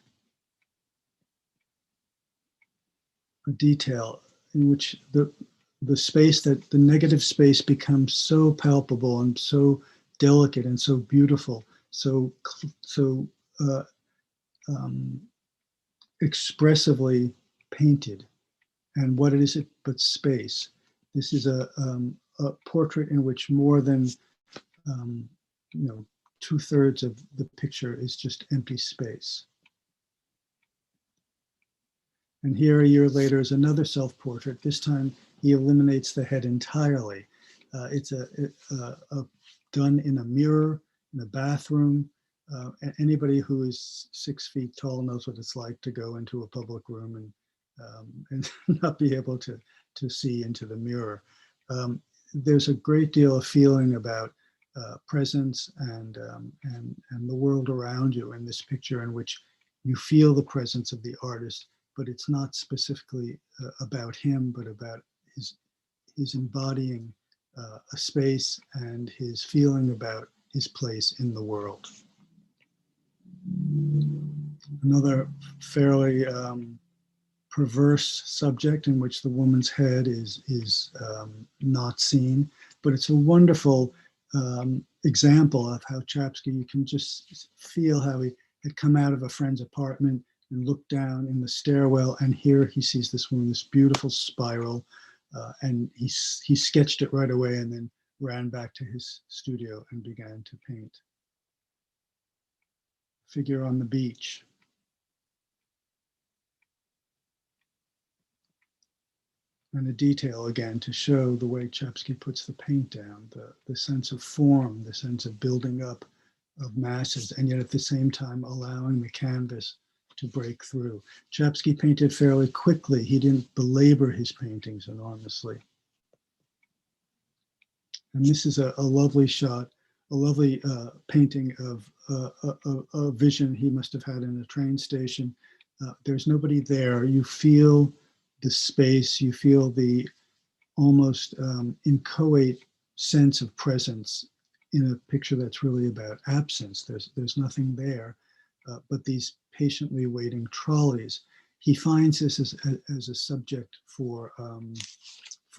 A detail in which the space, that the negative space becomes so palpable and so delicate and so beautiful, so expressively painted. And what is it but space? This is a portrait in which more than 2/3 of the picture is just empty space. And here, a year later, is another self-portrait. This time, he eliminates the head entirely. It's done in a mirror, in a bathroom. Anybody who is 6 feet tall knows what it's like to go into a public room and not be able to see into the mirror. There's a great deal of feeling about presence and the world around you in this picture, in which you feel the presence of the artist, but it's not specifically about him, but about his embodying a space and his feeling about his place in the world. Another fairly perverse subject, in which the woman's head is not seen, but it's a wonderful example of how Czapski, you can just feel how he had come out of a friend's apartment and looked down in the stairwell, and here he sees this woman, this beautiful spiral, and he sketched it right away and then ran back to his studio and began to paint. Figure on the beach. And a detail again to show the way Czapski puts the paint down, the sense of form, the sense of building up of masses, and yet at the same time allowing the canvas to break through. Czapski painted fairly quickly. He didn't belabor his paintings enormously. And this is a lovely shot, a lovely painting of a vision he must have had in a train station. There's nobody there. You feel the space, you feel the almost inchoate sense of presence in a picture that's really about absence. There's nothing there, but these patiently waiting trolleys. He finds this as a subject for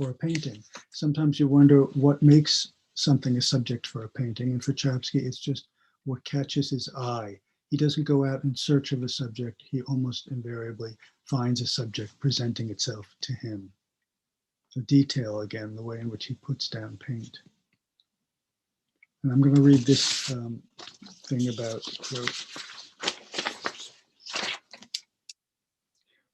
a painting. Sometimes you wonder what makes something a subject for a painting, and for Czapski, it's just what catches his eye. He doesn't go out in search of a subject. He almost invariably finds a subject presenting itself to him. The detail, again, the way in which he puts down paint. And I'm going to read this thing about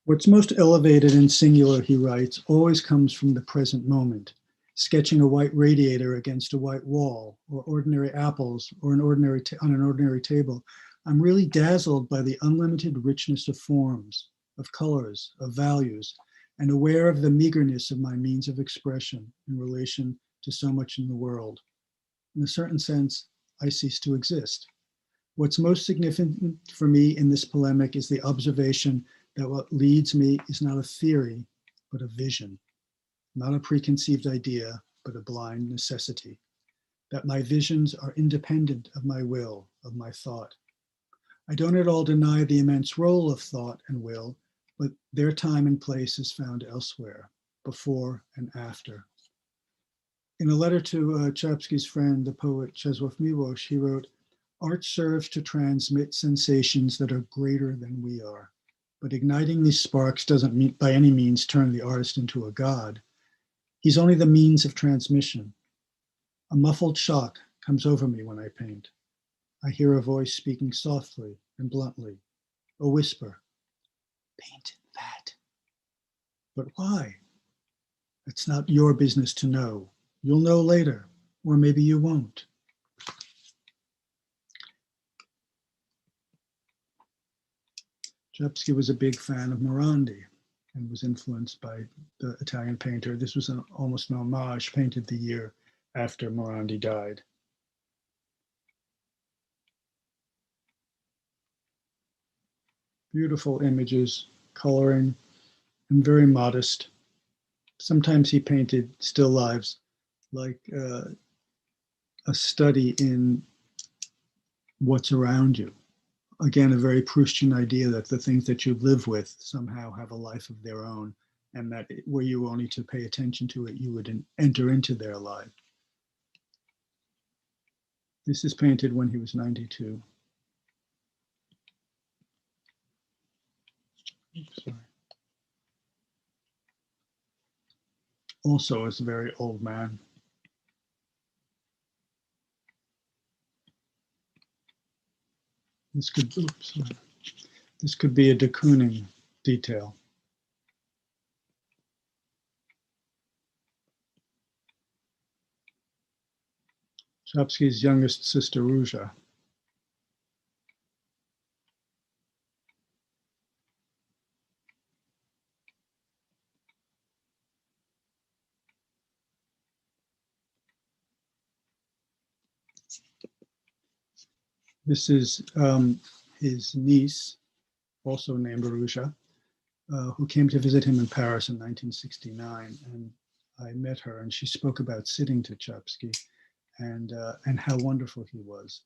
what's most elevated and singular, he writes, always comes from the present moment. Sketching a white radiator against a white wall, or ordinary apples, or on an ordinary table, I'm really dazzled by the unlimited richness of forms, of colors, of values, and aware of the meagerness of my means of expression in relation to so much in the world. In a certain sense, I cease to exist. What's most significant for me in this polemic is the observation that what leads me is not a theory, but a vision, not a preconceived idea, but a blind necessity, that my visions are independent of my will, of my thought, I don't at all deny the immense role of thought and will, but their time and place is found elsewhere, before and after. In a letter to Czapski's friend, the poet Czesław Miłosz, he wrote, "Art serves to transmit sensations that are greater than we are, but igniting these sparks doesn't by any means turn the artist into a god. He's only the means of transmission. A muffled shock comes over me when I paint. I hear a voice speaking softly and bluntly, a whisper, paint that. But why? It's not your business to know. You'll know later, or maybe you won't." Czapski was a big fan of Morandi and was influenced by the Italian painter. This was almost an homage painted the year after Morandi died. Beautiful images, coloring, and very modest. Sometimes he painted still lives like a study in what's around you. Again, a very Proustian idea that the things that you live with somehow have a life of their own, and that were you only to pay attention to it, you would enter into their life. This is painted when he was 92. Oops, sorry. Also as a very old man. This could be a de Kooning detail. Czapski's youngest sister, Róża. This is his niece, also named Róża, who came to visit him in Paris in 1969. And I met her, and she spoke about sitting to Czapski and how wonderful he was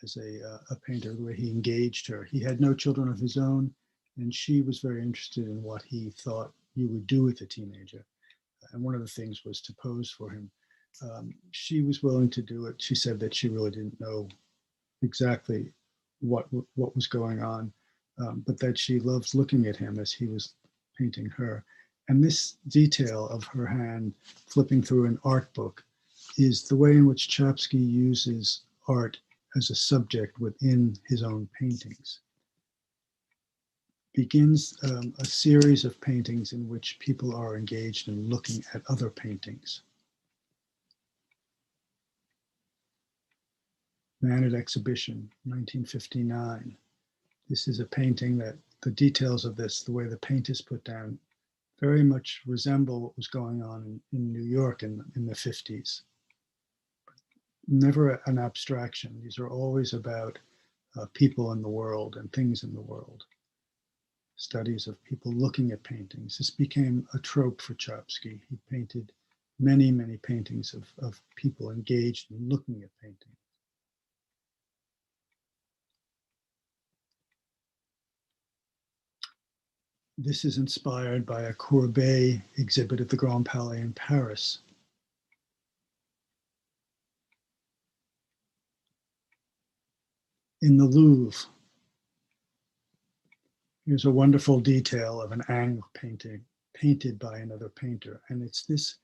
as a painter, the way he engaged her. He had no children of his own, and she was very interested in what he thought you would do with a teenager. And one of the things was to pose for him. She was willing to do it. She said that she really didn't know exactly what was going on, but that she loved looking at him as he was painting her. And this detail of her hand flipping through an art book is the way in which Czapski uses art as a subject within his own paintings. Begins a series of paintings in which people are engaged in looking at other paintings. Man at Exhibition, 1959. This is a painting that the details of this, the way the paint is put down, very much resemble what was going on in New York in the 50s. Never an abstraction. These are always about people in the world and things in the world. Studies of people looking at paintings. This became a trope for Czapski. He painted many, many paintings of people engaged in looking at painting. This is inspired by a Courbet exhibit at the Grand Palais in Paris. In the Louvre, here's a wonderful detail of an Ingres painting painted by another painter. And it's this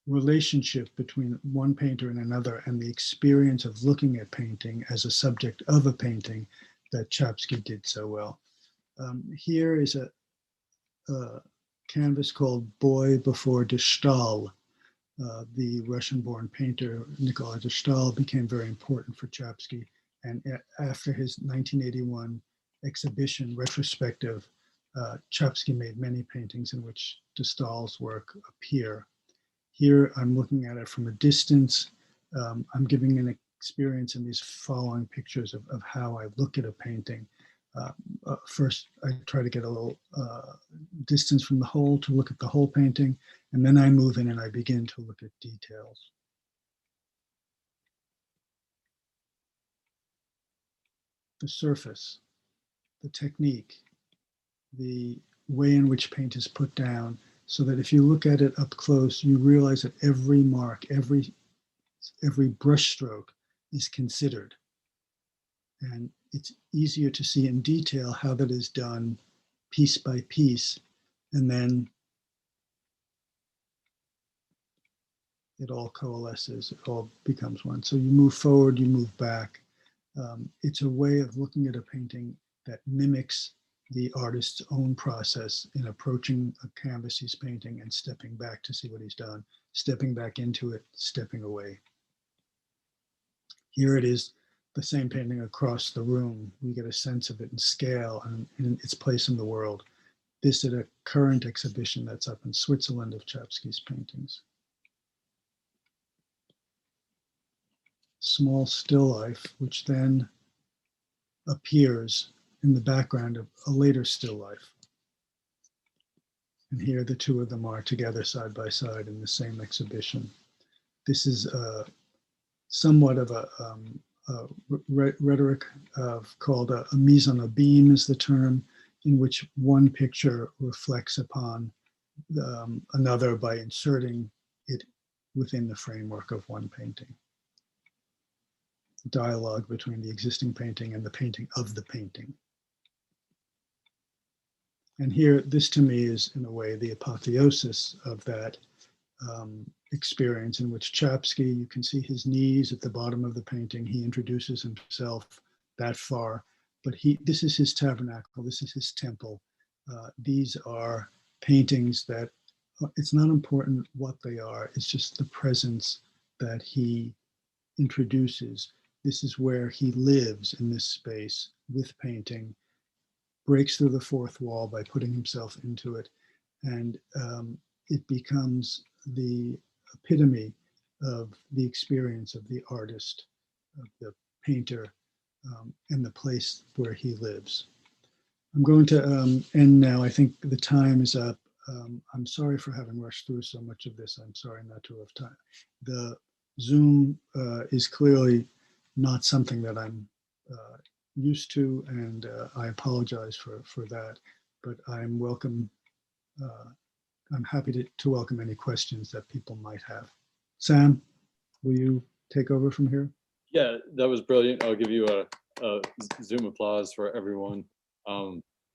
relationship between one painter and another and the experience of looking at painting as a subject of a painting that Czapski did so well. Here is a canvas called Boy Before de Stael. The Russian-born painter Nikolai de Stael became very important for Czapski. And after his 1981 exhibition retrospective, Czapski made many paintings in which de Stael's work appear. Here I'm looking at it from a distance. I'm giving an experience in these following pictures of how I look at a painting. First, I try to get a little distance from the whole to look at the whole painting, and then I move in and I begin to look at details. The surface. the technique, the way in which paint is put down, so that if you look at it up close, you realize that every mark, every brush stroke is considered. And it's easier to see in detail how that is done piece by piece. And then it all coalesces, it all becomes one. So you move forward, you move back. It's a way of looking at a painting that mimics the artist's own process in approaching a canvas he's painting and stepping back to see what he's done, stepping back into it, stepping away. Here it is, the same painting across the room. We get a sense of it in scale and in its place in the world. This is a current exhibition that's up in Switzerland of Czapski's paintings. Small still life, which then appears in the background of a later still life. And here the two of them are together side by side in the same exhibition. This is somewhat of a rhetoric called a mise en abîme is the term, in which one picture reflects upon another by inserting it within the framework of one painting. Dialogue between the existing painting and the painting of the painting. And here, this to me is in a way the apotheosis of that experience, in which Czapski, you can see his knees at the bottom of the painting. He introduces himself that far, but this is his tabernacle, this is his temple. These are paintings that, it's not important what they are, it's just the presence that he introduces. This is where he lives in this space with painting, breaks through the fourth wall by putting himself into it, and it becomes the epitome of the experience of the artist, of the painter, and the place where he lives. I'm going to end now. I think the time is up. I'm sorry for having rushed through so much of this. I'm sorry not to have time. The Zoom is clearly not something that I'm used to, and I apologize for that, but I'm welcome. I'm happy to welcome any questions that people might have. Sam, will you take over from here? Yeah, that was brilliant. I'll give you a Zoom applause for everyone.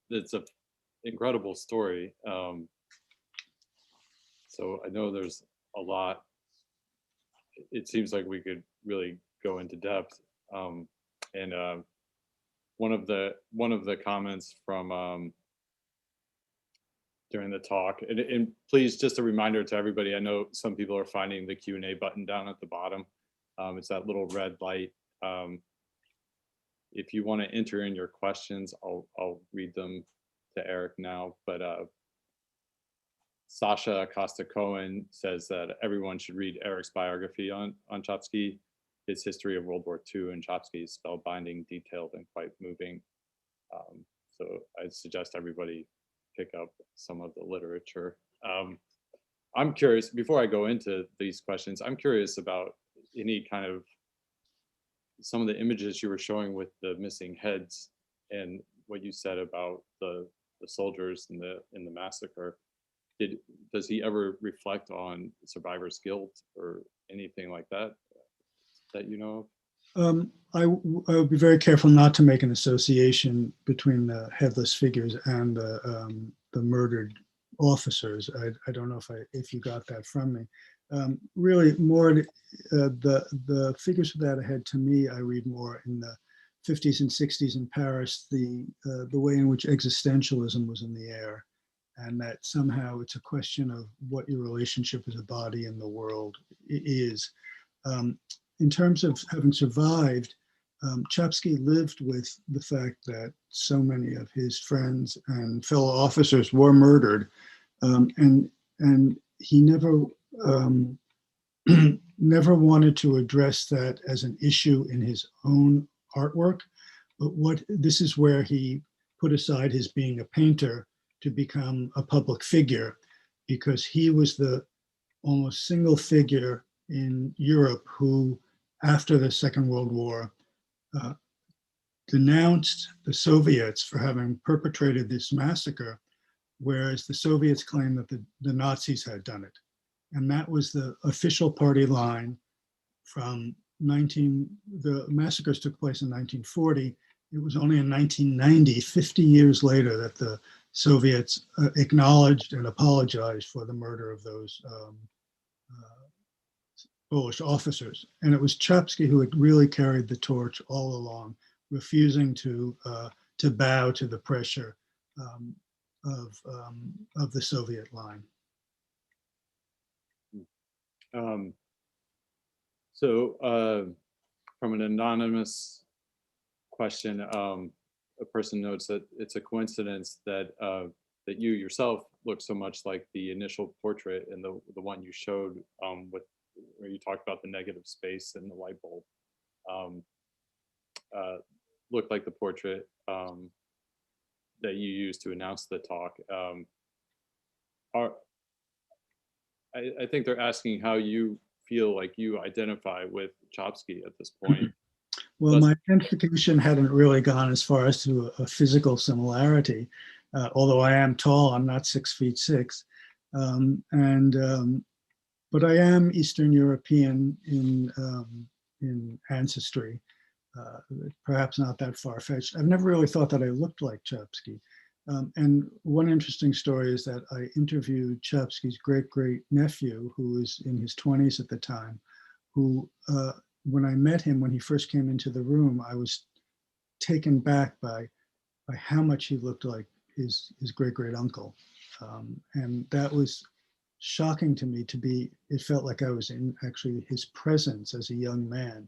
It's an incredible story. So I know there's a lot. It seems like we could really go into depth. And one of the comments from during the talk, and please, just a reminder to everybody, I know some people are finding the Q&A button down at the bottom. It's that little red light. If you want to enter in your questions, I'll read them to Eric now, but Sasha Acosta-Cohen says that everyone should read Eric's biography on Czapski, his history of World War II, and Czapski's spellbinding, detailed, and quite moving. So I suggest everybody pick up some of the literature. I'm curious, before I go into these questions, I'm curious about any kind of, some of the images you were showing with the missing heads and what you said about the soldiers in the massacre. Does he ever reflect on survivor's guilt or anything like that you know of? I would be very careful not to make an association between the headless figures and the murdered officers. I don't know if you got that from me. Really, more the figures without a head, to me, I read more in the 50s and 60s in Paris, the way in which existentialism was in the air, and that somehow it's a question of what your relationship as a body in the world is. In terms of having survived, Czapski lived with the fact that so many of his friends and fellow officers were murdered, and he never never wanted to address that as an issue in his own artwork. But this is where he put aside his being a painter to become a public figure, because he was the almost single figure in Europe who, after the Second World War, denounced the Soviets for having perpetrated this massacre, whereas the Soviets claimed that the Nazis had done it. And that was the official party line from the massacres took place in 1940. It was only in 1990, 50 years later, that the Soviets acknowledged and apologized for the murder of those Polish officers. And it was Czapski who had really carried the torch all along, refusing to bow to the pressure of the Soviet line. From an anonymous question, a person notes that it's a coincidence that that you yourself look so much like the initial portrait and the one you showed with where you talked about the negative space and the light bulb looked like the portrait that you used to announce the talk. I think they're asking how you feel like you identify with Czapski at this point. Well, my identification hadn't really gone as far as to a physical similarity, although I am tall. I'm not 6'6", but I am Eastern European in ancestry. Perhaps not that far-fetched. I've never really thought that I looked like Czapski. And one interesting story is that I interviewed Czapski's great-great-nephew, who was in his 20s at the time, who, when I met him, when he first came into the room, I was taken back by how much he looked like his great-great-uncle. And that was shocking to me it felt like I was in actually his presence as a young man.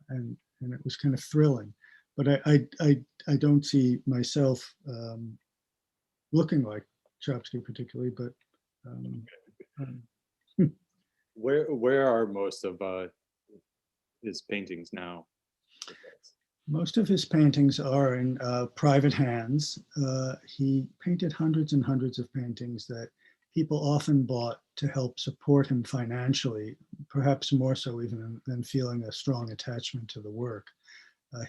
And it was kind of thrilling. But I don't see myself looking like Czapski particularly, but where are most of his paintings now? Most of his paintings are in private hands. He painted hundreds and hundreds of paintings that people often bought to help support him financially, perhaps more so even than feeling a strong attachment to the work.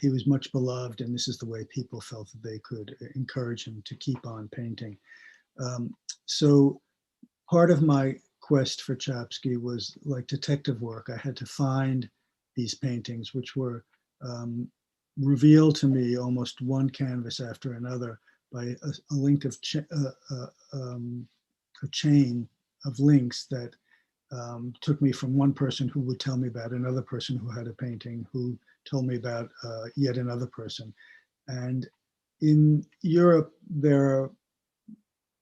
He was much beloved, and this is the way people felt that they could encourage him to keep on painting. So part of my quest for Czapski was like detective work. I had to find these paintings, which were revealed to me almost one canvas after another by a link of a chain of links that took me from one person who would tell me about another person who had a painting, who told me about yet another person. And in Europe, there are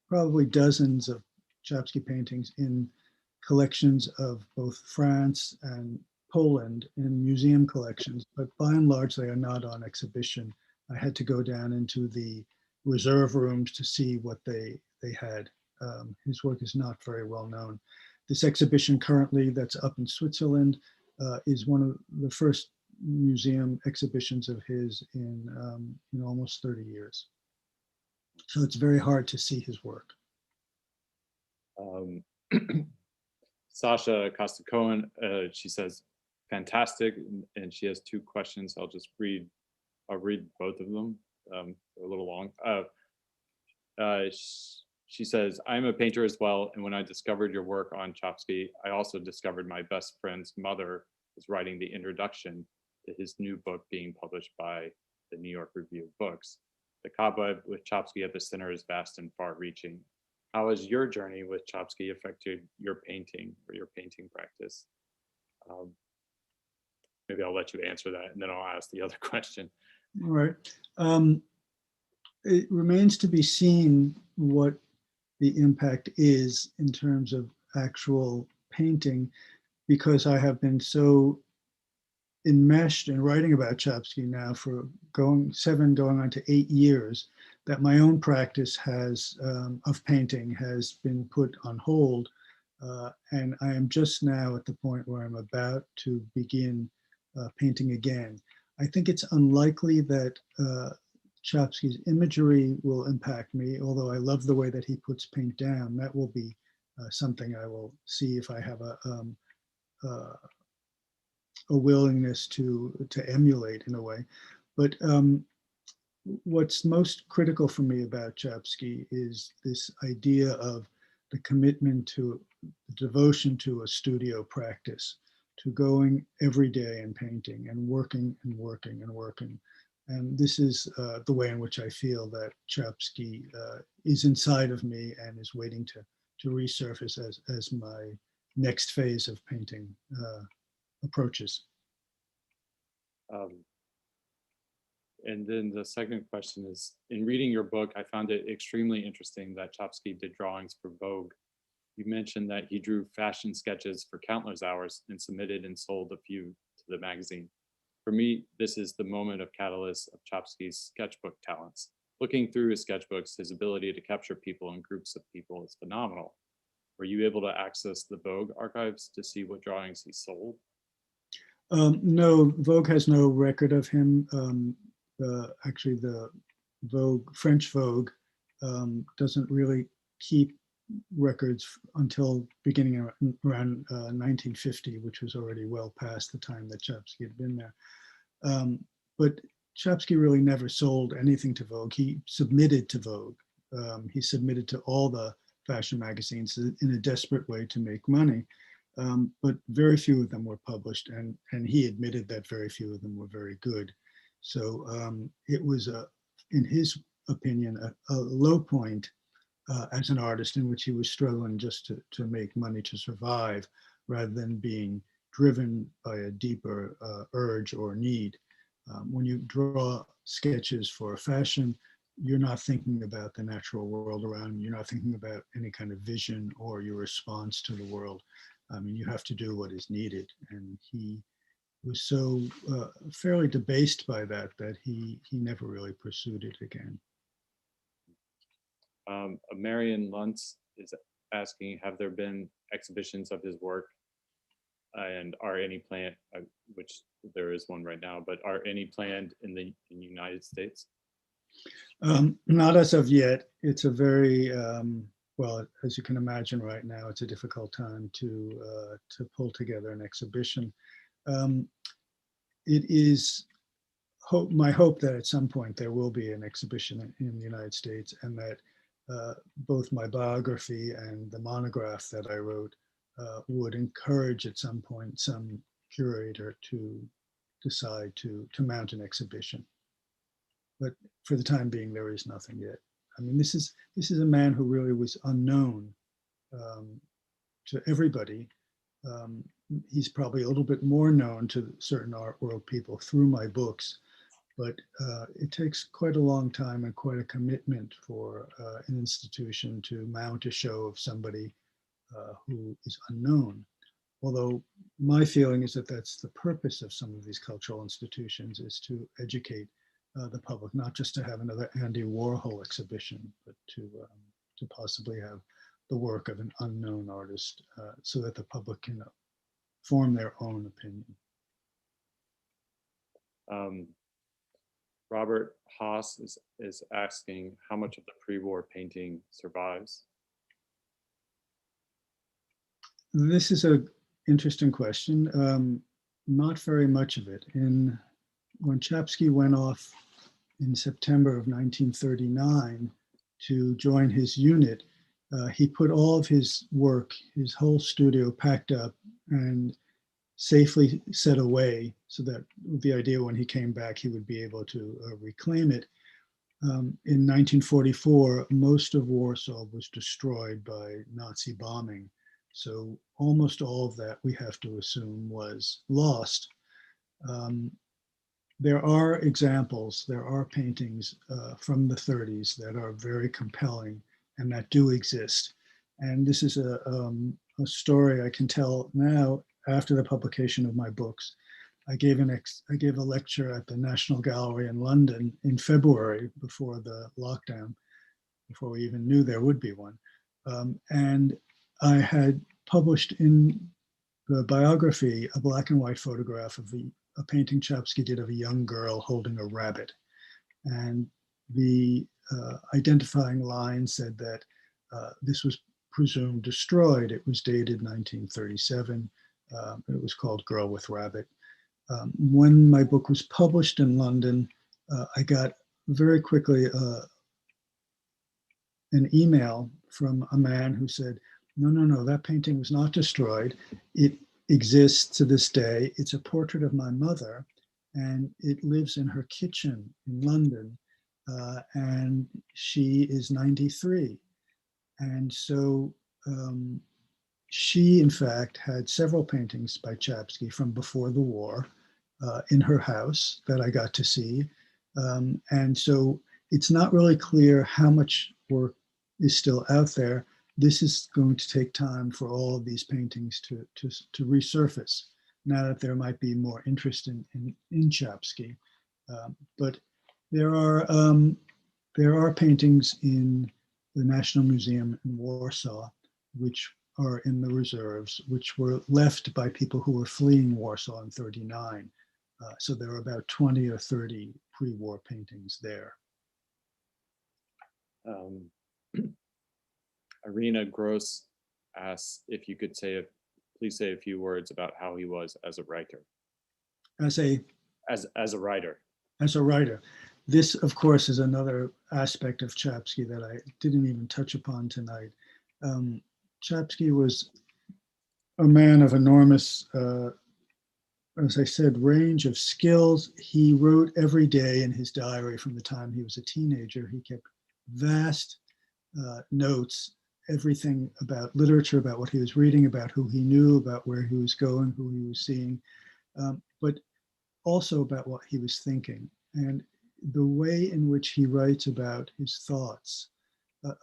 probably dozens of Czapski paintings in collections of both France and Poland in museum collections, but by and large, they are not on exhibition. I had to go down into the reserve rooms to see what they had. His work is not very well known. This exhibition currently that's up in Switzerland is one of the first museum exhibitions of his in almost 30 years. So it's very hard to see his work. Sasha Costa-Cohen, she says, fantastic, and she has two questions. I'll read both of them. They're a little long. She says, I'm a painter as well, and when I discovered your work on Czapski, I also discovered my best friend's mother was writing the introduction to his new book being published by the New York Review of Books. The cobweb with Czapski at the center is vast and far-reaching. How has your journey with Czapski affected your painting or your painting practice? Maybe I'll let you answer that, and then I'll ask the other question. All right. It remains to be seen what the impact is in terms of actual painting, because I have been so enmeshed in writing about Czapski now for going on to 8 years, that my own practice of painting has been put on hold. And I am just now at the point where I'm about to begin painting again. I think it's unlikely that Czapski's imagery will impact me, although I love the way that he puts paint down. That will be something I will see if I have a willingness to emulate in a way. But what's most critical for me about Czapski is this idea of the commitment to the devotion to a studio practice, to going every day and painting and working and working and working. And this is the way in which I feel that Czapski is inside of me and is waiting to resurface as my next phase of painting approaches. And then the second question is, in reading your book, I found it extremely interesting that Czapski did drawings for Vogue. You mentioned that he drew fashion sketches for countless hours and submitted and sold a few to the magazine. For me, this is the moment of catalyst of Czapski's sketchbook talents. Looking through his sketchbooks, his ability to capture people and groups of people is phenomenal. Were you able to access the Vogue archives to see what drawings he sold? No, Vogue has no record of him. Actually, the Vogue, French Vogue, doesn't really keep records until beginning around 1950, which was already well past the time that Czapski had been there. But Czapski really never sold anything to Vogue. He submitted to Vogue. He submitted to all the fashion magazines in a desperate way to make money. But very few of them were published, and he admitted that very few of them were very good. So it was, in his opinion, a low point as an artist in which he was struggling just to make money to survive, rather than being driven by a deeper urge or need. When you draw sketches for fashion, you're not thinking about the natural world around you. You're not thinking about any kind of vision or your response to the world. I mean, you have to do what is needed. And he was so fairly debased by that he never really pursued it again. Marion Luntz is asking, have there been exhibitions of his work, and are any planned, which there is one right now, but are any planned in the United States? Not as of yet. It's a very, well, as you can imagine right now, it's a difficult time to pull together an exhibition. It is my hope that at some point there will be an exhibition in the United States, and that both my biography and the monograph that I wrote would encourage at some point some curator to decide to mount an exhibition. But for the time being, there is nothing yet. I mean, this is a man who really was unknown to everybody. He's probably a little bit more known to certain art world people through my books, but it takes quite a long time and quite a commitment for an institution to mount a show of somebody who is unknown. Although my feeling is that that's the purpose of some of these cultural institutions, is to educate the public, not just to have another Andy Warhol exhibition, but to possibly have the work of an unknown artist so that the public can form their own opinion. Robert Haas is asking how much of the pre-war painting survives. This is an interesting question. Not very much of it. When Czapski went off in September of 1939 to join his unit, he put all of his work, his whole studio, packed up and safely set away, so that the idea when he came back, he would be able to reclaim it. In 1944, most of Warsaw was destroyed by Nazi bombing. So almost all of that, we have to assume, was lost. There are examples, there are paintings from the 30s that are very compelling and that do exist. And this is a story I can tell now after the publication of my books. I gave a lecture at the National Gallery in London in February, before the lockdown, before we even knew there would be one. And I had published in the biography a black and white photograph of a painting Czapski did of a young girl holding a rabbit. And the identifying line said that this was presumed destroyed. It was dated 1937. It was called Girl with Rabbit. When my book was published in London, I got very quickly an email from a man who said, no, that painting was not destroyed. It exists to this day. It's a portrait of my mother, and it lives in her kitchen in London, and she is 93. And so she, in fact, had several paintings by Czapski from before the war in her house that I got to see. And so it's not really clear how much work is still out there. This is going to take time for all of these paintings to resurface now that there might be more interest in Czapski. But there are paintings in the National Museum in Warsaw, which are in the reserves, which were left by people who were fleeing Warsaw in '39. So there are about 20 or 30 pre-war paintings there. Irina Gross asks if you could please say a few words about how he was as a writer. As a writer. As a writer. This, of course, is another aspect of Czapski that I didn't even touch upon tonight. Czapski was a man of enormous, as I said, range of skills. He wrote every day in his diary from the time he was a teenager. He kept vast notes, everything about literature, about what he was reading, about who he knew, about where he was going, who he was seeing, but also about what he was thinking. And the way in which he writes about his thoughts,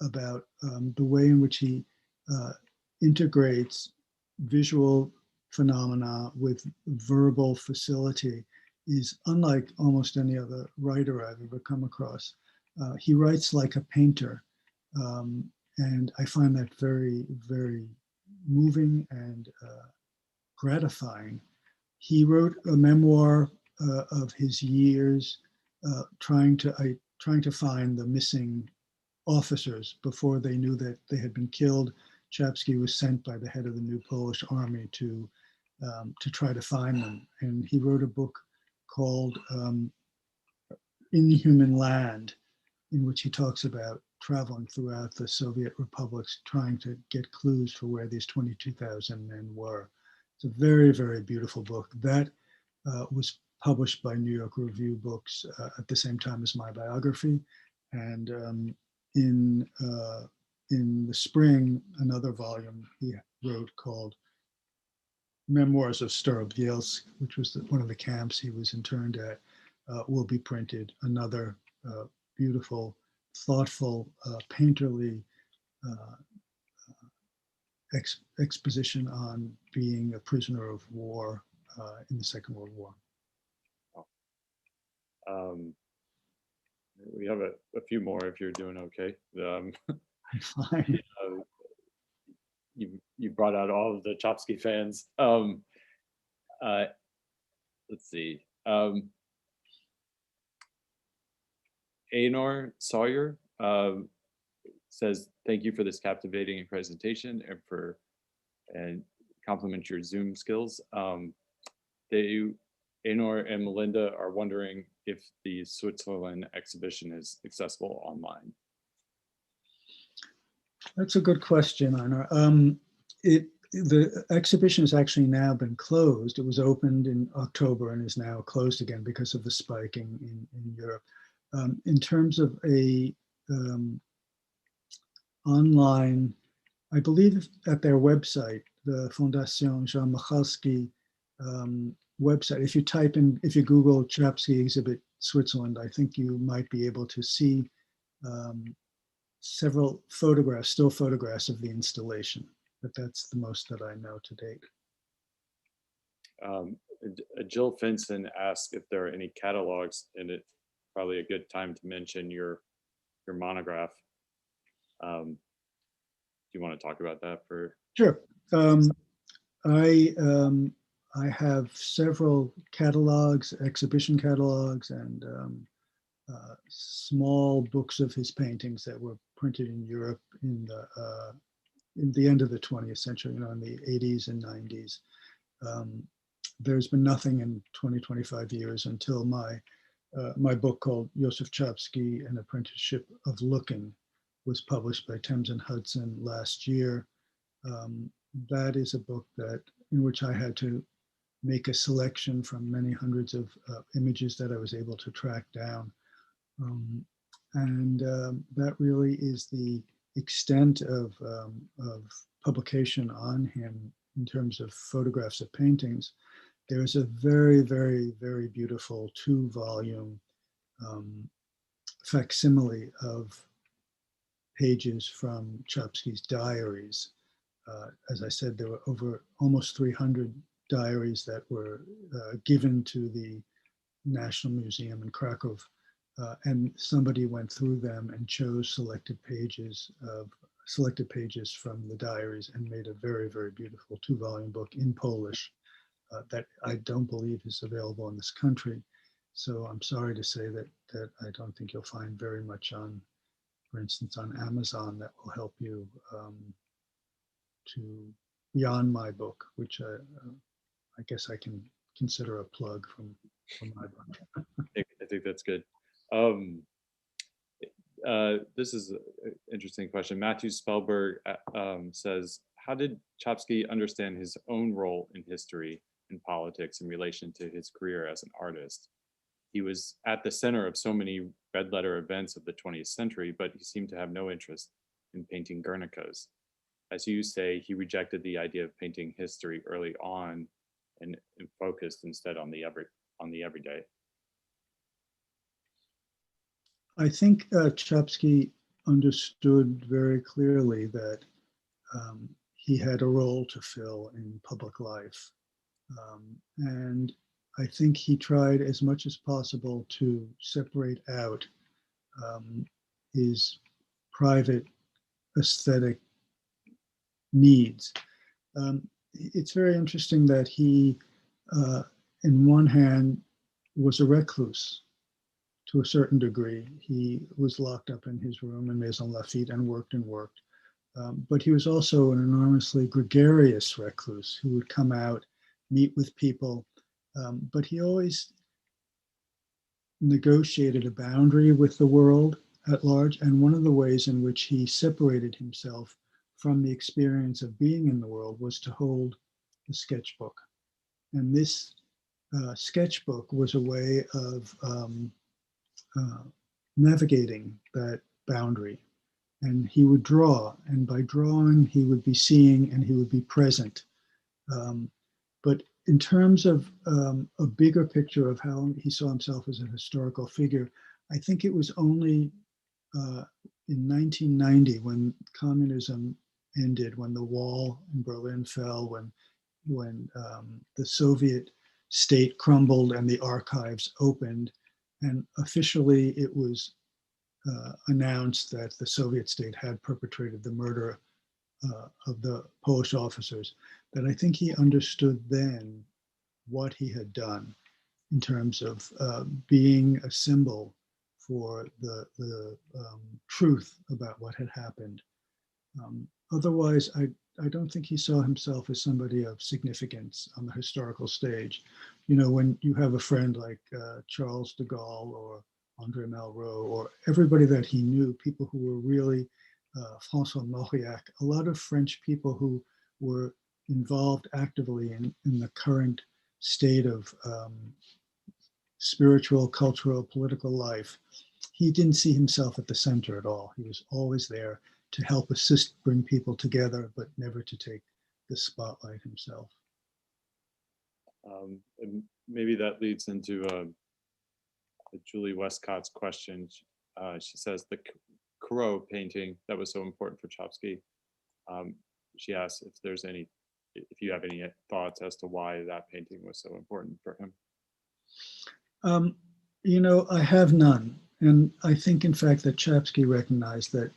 about the way in which he integrates visual phenomena with verbal facility is unlike almost any other writer I've ever come across. He writes like a painter, and I find that very, very moving and gratifying. He wrote a memoir of his years trying to find the missing officers before they knew that they had been killed. Czapski was sent by the head of the new Polish army to try to find them, and he wrote a book called Inhuman Land, in which he talks about traveling throughout the Soviet republics trying to get clues for where these 22,000 men were. It's a very, very beautiful book. That was published by New York Review Books at the same time as my biography. And in the spring, another volume he wrote called Memoirs of Starobielsk, which was one of the camps he was interned at, will be printed. Another beautiful, thoughtful, painterly exposition on being a prisoner of war in the Second World War. We have a few more if you're doing okay. I'm fine. You brought out all of the Czapski fans. Let's see. Anor Sawyer says, thank you for this captivating presentation and compliment your Zoom skills. Anor and Melinda are wondering if the Switzerland exhibition is accessible online. That's a good question, Anor. The exhibition has actually now been closed. It was opened in October and is now closed again because of the spiking in Europe. In terms of a online, I believe at their website, the Fondation Jean Michalski website, if you Google Czapski exhibit Switzerland, I think you might be able to see several photographs, still photographs of the installation, but that's the most that I know to date. Jill Finson asked if there are any catalogs, and it's probably a good time to mention your monograph. Do you want to talk about that for? Sure. I have several catalogs, exhibition catalogs, and small books of his paintings that were printed in Europe in the end of the 20th century, in the 80s and 90s. There's been nothing in 20, 25 years until my my book called Józef Czapski, An Apprenticeship of Looking, was published by Thames and Hudson last year. That is a book in which I had to make a selection from many hundreds of images that I was able to track down. That really is the extent of publication on him in terms of photographs of paintings. There is a very, very, very beautiful 2-volume facsimile of pages from Czapski's diaries. As I said, there were over almost 300 diaries that were given to the National Museum in Krakow, and somebody went through them and chose selected pages from the diaries and made a very, very beautiful 2-volume book in Polish that I don't believe is available in this country. So I'm sorry to say that I don't think you'll find very much on, for instance, on Amazon that will help you to beyond my book, which I guess I can consider a plug from my book. I think that's good. This is an interesting question. Matthew Spellberg says, how did Czapski understand his own role in history and politics in relation to his career as an artist? He was at the center of so many red letter events of the 20th century, but he seemed to have no interest in painting Guernicas. As you say, he rejected the idea of painting history early on and focused instead on the everyday. I think Czapski understood very clearly that he had a role to fill in public life. And I think he tried as much as possible to separate out his private aesthetic needs. It's very interesting that he, in one hand, was a recluse to a certain degree. He was locked up in his room in Maison Lafitte and worked and worked. But he was also an enormously gregarious recluse who would come out, meet with people, but he always negotiated a boundary with the world at large. And one of the ways in which he separated himself from the experience of being in the world was to hold a sketchbook. And this sketchbook was a way of navigating that boundary. And he would draw, and by drawing, he would be seeing and he would be present. But in terms of a bigger picture of how he saw himself as a historical figure, I think it was only in 1990 when communism ended, when the wall in Berlin fell, when the Soviet state crumbled and the archives opened, and officially it was announced that the Soviet state had perpetrated the murder of the Polish officers, that I think he understood then what he had done in terms of being a symbol for the truth about what had happened. Otherwise, I don't think he saw himself as somebody of significance on the historical stage. You know, when you have a friend like Charles de Gaulle or André Malraux or everybody that he knew, people who were really François Mauriac, a lot of French people who were involved actively in the current state of spiritual, cultural, political life. He didn't see himself at the center at all. He was always there to help assist, bring people together, but never to take the spotlight himself. And maybe that leads into Julie Westcott's question. She says the Corot painting that was so important for Czapski. She asks if you have any thoughts as to why that painting was so important for him. You know, I have none. And I think, in fact, that Czapski recognized that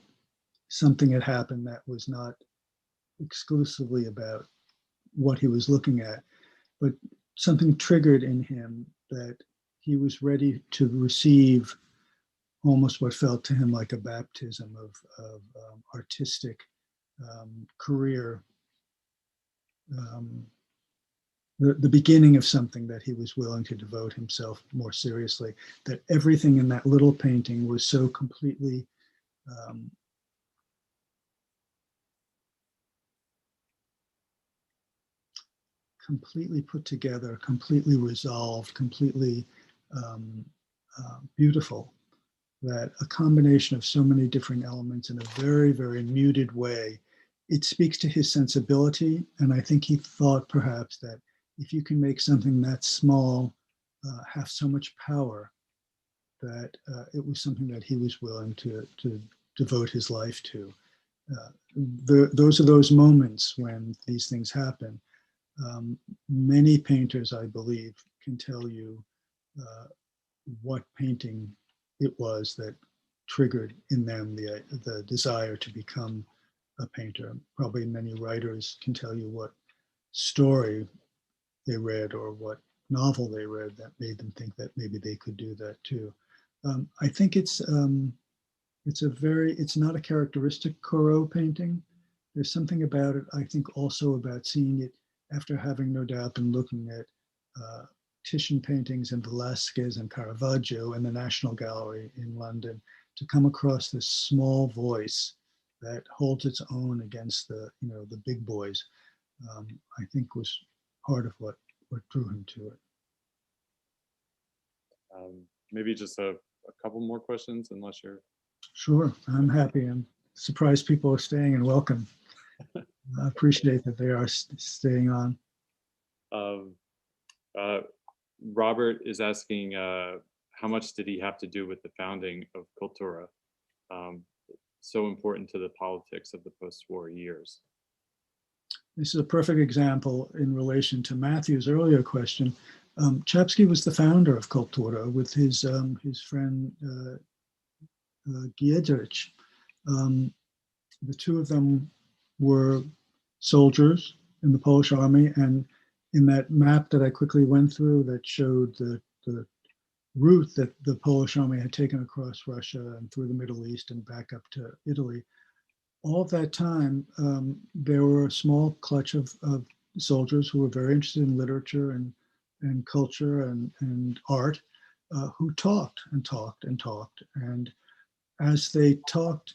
something had happened that was not exclusively about what he was looking at, but something triggered in him that he was ready to receive almost what felt to him like a baptism of artistic career the beginning of something that he was willing to devote himself more seriously, that everything in that little painting was so completely completely put together, completely resolved, completely beautiful, that a combination of so many different elements in a very, very muted way, it speaks to his sensibility. And I think he thought perhaps that if you can make something that small have so much power, that it was something that he was willing to devote his life to. Those are those moments when these things happen. Many painters, I believe, can tell you what painting it was that triggered in them the desire to become a painter. Probably many writers can tell you what story they read or what novel they read that made them think that maybe they could do that too. I think it's not a characteristic Corot painting. There's something about it, I think, also about seeing it after having no doubt been looking at Titian paintings and Velázquez and Caravaggio in the National Gallery in London, to come across this small voice that holds its own against the big boys, I think was part of what drew him to it. Maybe just a couple more questions, unless you're... Sure, I'm happy. I'm surprised people are staying, and welcome. I appreciate that they are staying on. Robert is asking, how much did he have to do with the founding of Cultura, so important to the politics of the post-war years? This is a perfect example in relation to Matthew's earlier question. Czapski was the founder of Cultura with his friend Giedrich. The two of them were soldiers in the Polish army, and in that map that I quickly went through that showed the route that the Polish army had taken across Russia and through the Middle East and back up to Italy, all of that time, there were a small clutch of soldiers who were very interested in literature and culture and art, who talked and talked and talked. And as they talked,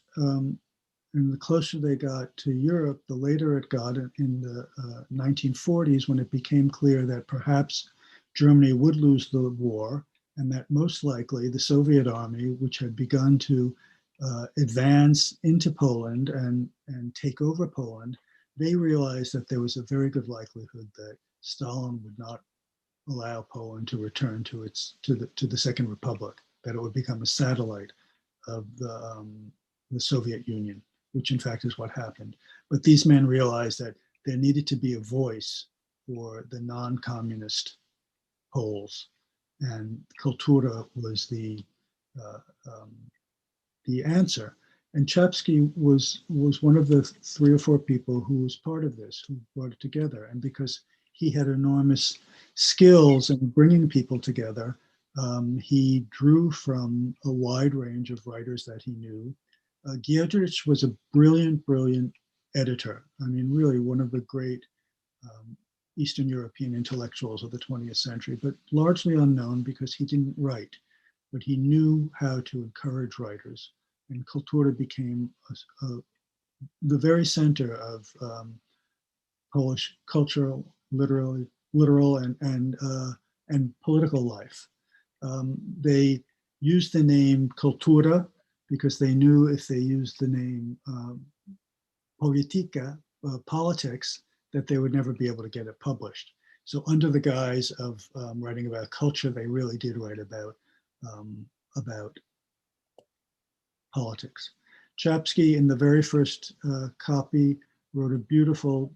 and the closer they got to Europe, the later it got in the 1940s, when it became clear that perhaps Germany would lose the war, and that most likely the Soviet army, which had begun to advance into Poland and take over Poland, they realized that there was a very good likelihood that Stalin would not allow Poland to return to the Second Republic, that it would become a satellite of the Soviet Union, which in fact is what happened. But these men realized that there needed to be a voice for the non-communist Poles, and Cultura was the answer. And Czapski was one of the 3 or 4 people who was part of this, who brought it together. And because he had enormous skills in bringing people together, he drew from a wide range of writers that he knew. Giedrich was a brilliant, brilliant editor. I mean, really one of the great Eastern European intellectuals of the 20th century, but largely unknown because he didn't write, but he knew how to encourage writers. And Cultura became the very center of Polish cultural, literal and political life. They used the name Cultura because they knew if they used the name Politica, politics, that they would never be able to get it published. So under the guise of writing about culture, they really did write about politics. Czapski, in the very first copy, wrote a beautiful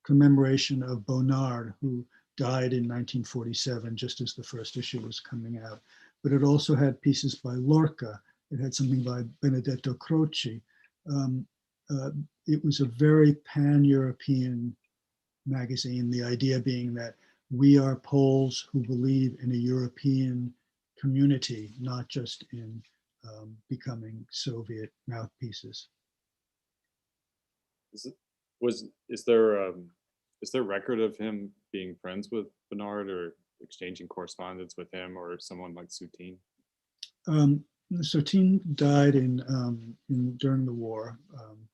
commemoration of Bonnard, who died in 1947, just as the first issue was coming out. But it also had pieces by Lorca. It had something by Benedetto Croce. It was a very pan-European magazine, the idea being that we are Poles who believe in a European community, not just in becoming Soviet mouthpieces. Is there is there record of him being friends with Bernard or exchanging correspondence with him or someone like Soutine? Soutine died during the war.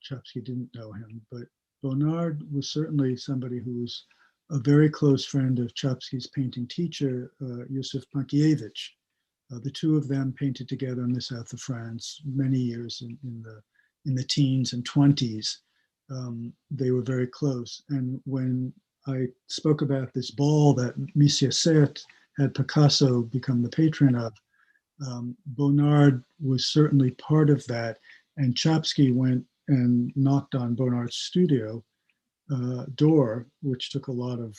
Czapski didn't know him, but Bernard was certainly somebody who was a very close friend of Czapski's painting teacher, Józef Pankiewicz. The two of them painted together in the south of France many years in the teens and 20s. They were very close. And when I spoke about this ball that Monsieur Sert had Picasso become the patron of, Bonnard was certainly part of that. And Czapski went and knocked on Bonnard's studio door, which took a lot of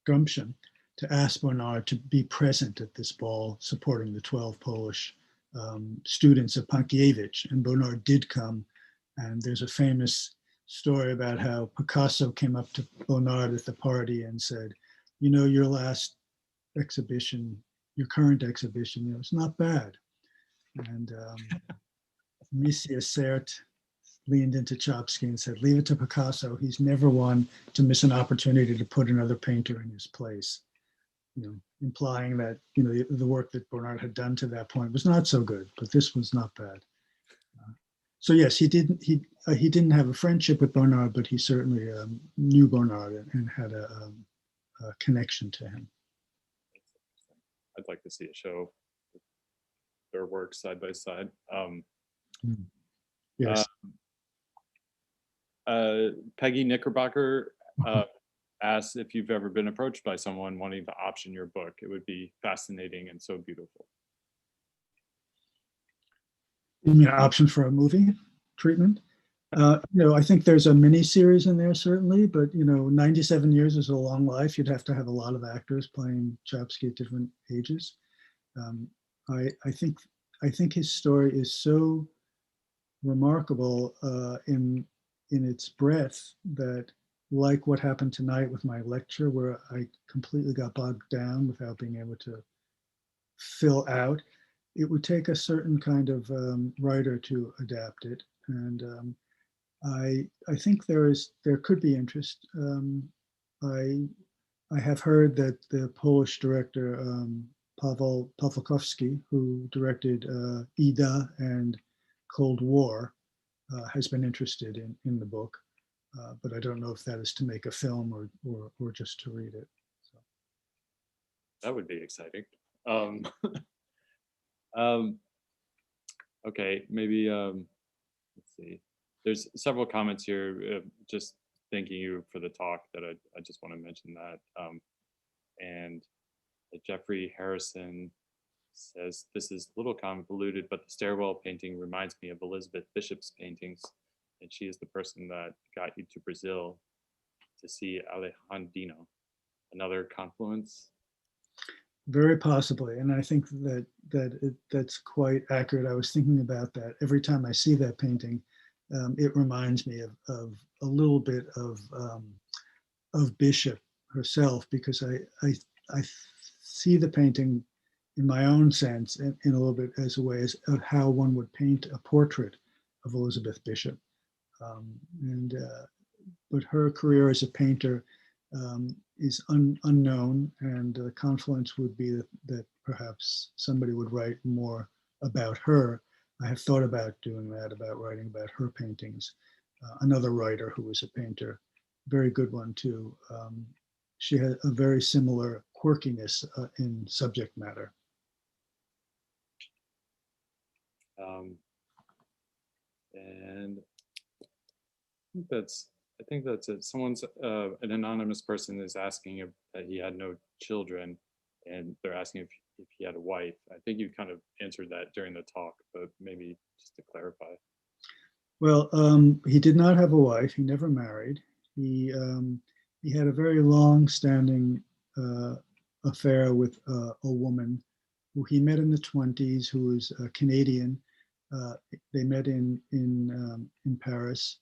gumption, to ask Bonnard to be present at this ball, supporting the 12 Polish students of Pankiewicz. And Bonnard did come. And there's a famous story about how Picasso came up to Bonnard at the party and said, you know, your last exhibition, your current exhibition, it's not bad. And Monsieur Sert leaned into Czapski and said, leave it to Picasso. He's never one to miss an opportunity to put another painter in his place. Implying that, the work that Bonnard had done to that point was not so good, but this was not bad. So yes, he didn't have a friendship with Bonnard, but he certainly knew Bonnard and had a connection to him. I'd like to see a show with their work side by side. Yes. Peggy Knickerbocker asks if you've ever been approached by someone wanting to option your book. It would be fascinating and so beautiful. You mean an option for a movie treatment? I think there's a mini series in there certainly, but 97 years is a long life. You'd have to have a lot of actors playing Czapski at different ages. I think his story is so remarkable in its breadth that, like what happened tonight with my lecture, where I completely got bogged down without being able to fill out, it would take a certain kind of writer to adapt it. And I think there could be interest. I have heard that the Polish director Paweł Pawłowski, who directed Ida and Cold War, has been interested in the book, but I don't know if that is to make a film or just to read it. So. That would be exciting. Okay, maybe let's see. There's several comments here. Just thanking you for the talk. That I just want to mention that. And Jeffrey Harrison says this is a little convoluted, but the stairwell painting reminds me of Elizabeth Bishop's paintings, and she is the person that got you to Brazil to see Alejandrino. Another confluence. Very possibly, and I think that's quite accurate. I was thinking about that every time I see that painting. It reminds me of a little bit of Bishop herself, because I see the painting in my own sense in a little bit as a way of how one would paint a portrait of Elizabeth Bishop, but her career as a painter is unknown, and the confluence would be that perhaps somebody would write more about her. I have thought about doing that, about writing about her paintings. Another writer who was a painter, very good one too. She had a very similar quirkiness in subject matter. And I think that's it. Someone's an anonymous person is asking if that he had no children, and they're asking if he had a wife. I think you kind of answered that during the talk, but maybe just to clarify. Well, he did not have a wife. He never married. He had a very long-standing affair with a woman who he met in the 20s, who was a Canadian. They met in Paris,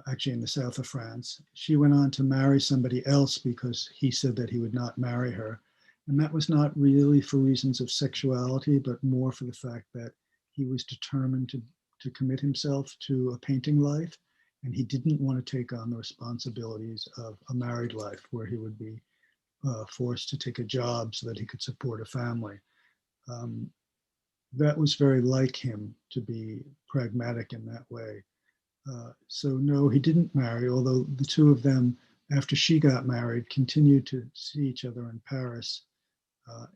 actually in the south of France. She went on to marry somebody else because he said that he would not marry her. And that was not really for reasons of sexuality, but more for the fact that he was determined to commit himself to a painting life. and he didn't want to take on the responsibilities of a married life where he would be forced to take a job so that he could support a family. That was very like him, to be pragmatic in that way. So no, he didn't marry, although the two of them, after she got married, continued to see each other in Paris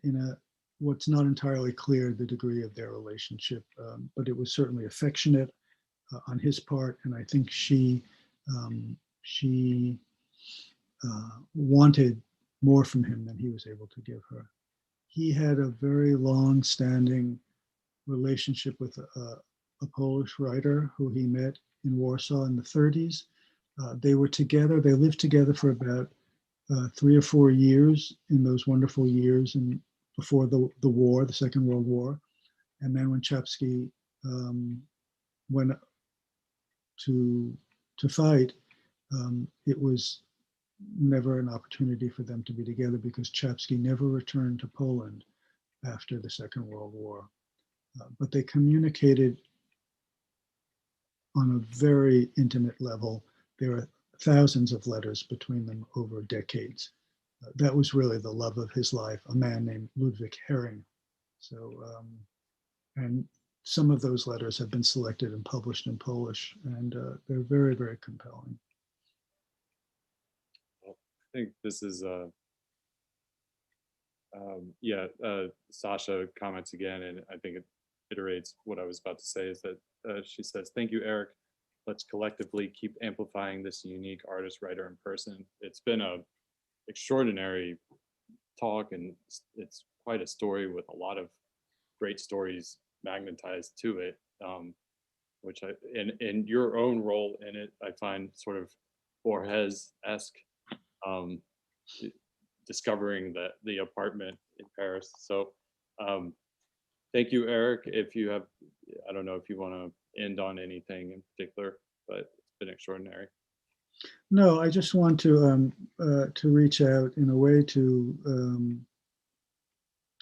in a what's not entirely clear the degree of their relationship, but it was certainly affectionate on his part, and I think she wanted more from him than he was able to give her. He had a very long-standing relationship with a Polish writer who he met in Warsaw in the 30s. They were together, they lived together for about 3 or 4 years in those wonderful years and before the war, the Second World War. And then when Czapski went to fight, it was never an opportunity for them to be together because Czapski never returned to Poland after the Second World War. But they communicated on a very intimate level. There are thousands of letters between them over decades. That was really the love of his life, a man named Ludwig Hering. So, and some of those letters have been selected and published in Polish, and they're very, very compelling. I think this is, Sasha comments again, and I think it iterates what I was about to say, is that she says, "Thank you, Eric. Let's collectively keep amplifying this unique artist, writer, and person." It's been a extraordinary talk, and it's quite a story with a lot of great stories magnetized to it, which in your own role in it, I find sort of Borges-esque, discovering the apartment in Paris. So thank you, Eric. If you have, I don't know if you want to end on anything in particular, but it's been extraordinary. No, I just want to reach out in a way to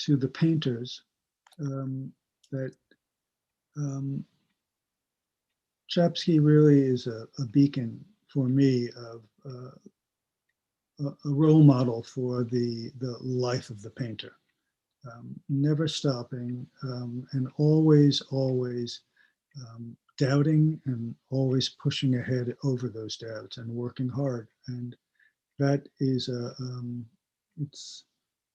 the painters, that Czapski really is a beacon for me of a role model for the life of the painter. Never stopping, and always doubting and always pushing ahead over those doubts and working hard. And that is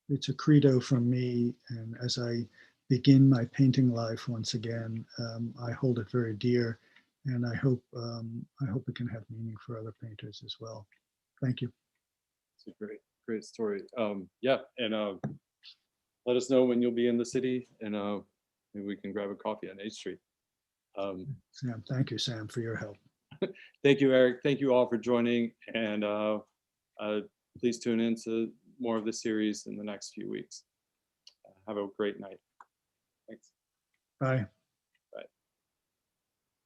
it's a credo from me. And as I begin my painting life once again, I hold it very dear, and I hope it can have meaning for other painters as well. Thank you. It's a great story. Yeah, and let us know when you'll be in the city, and maybe we can grab a coffee on 8th Street. Sam, thank you, Sam, for your help. Thank you, Eric. Thank you all for joining, and please tune in to more of the series in the next few weeks. Have a great night. Thanks. Bye.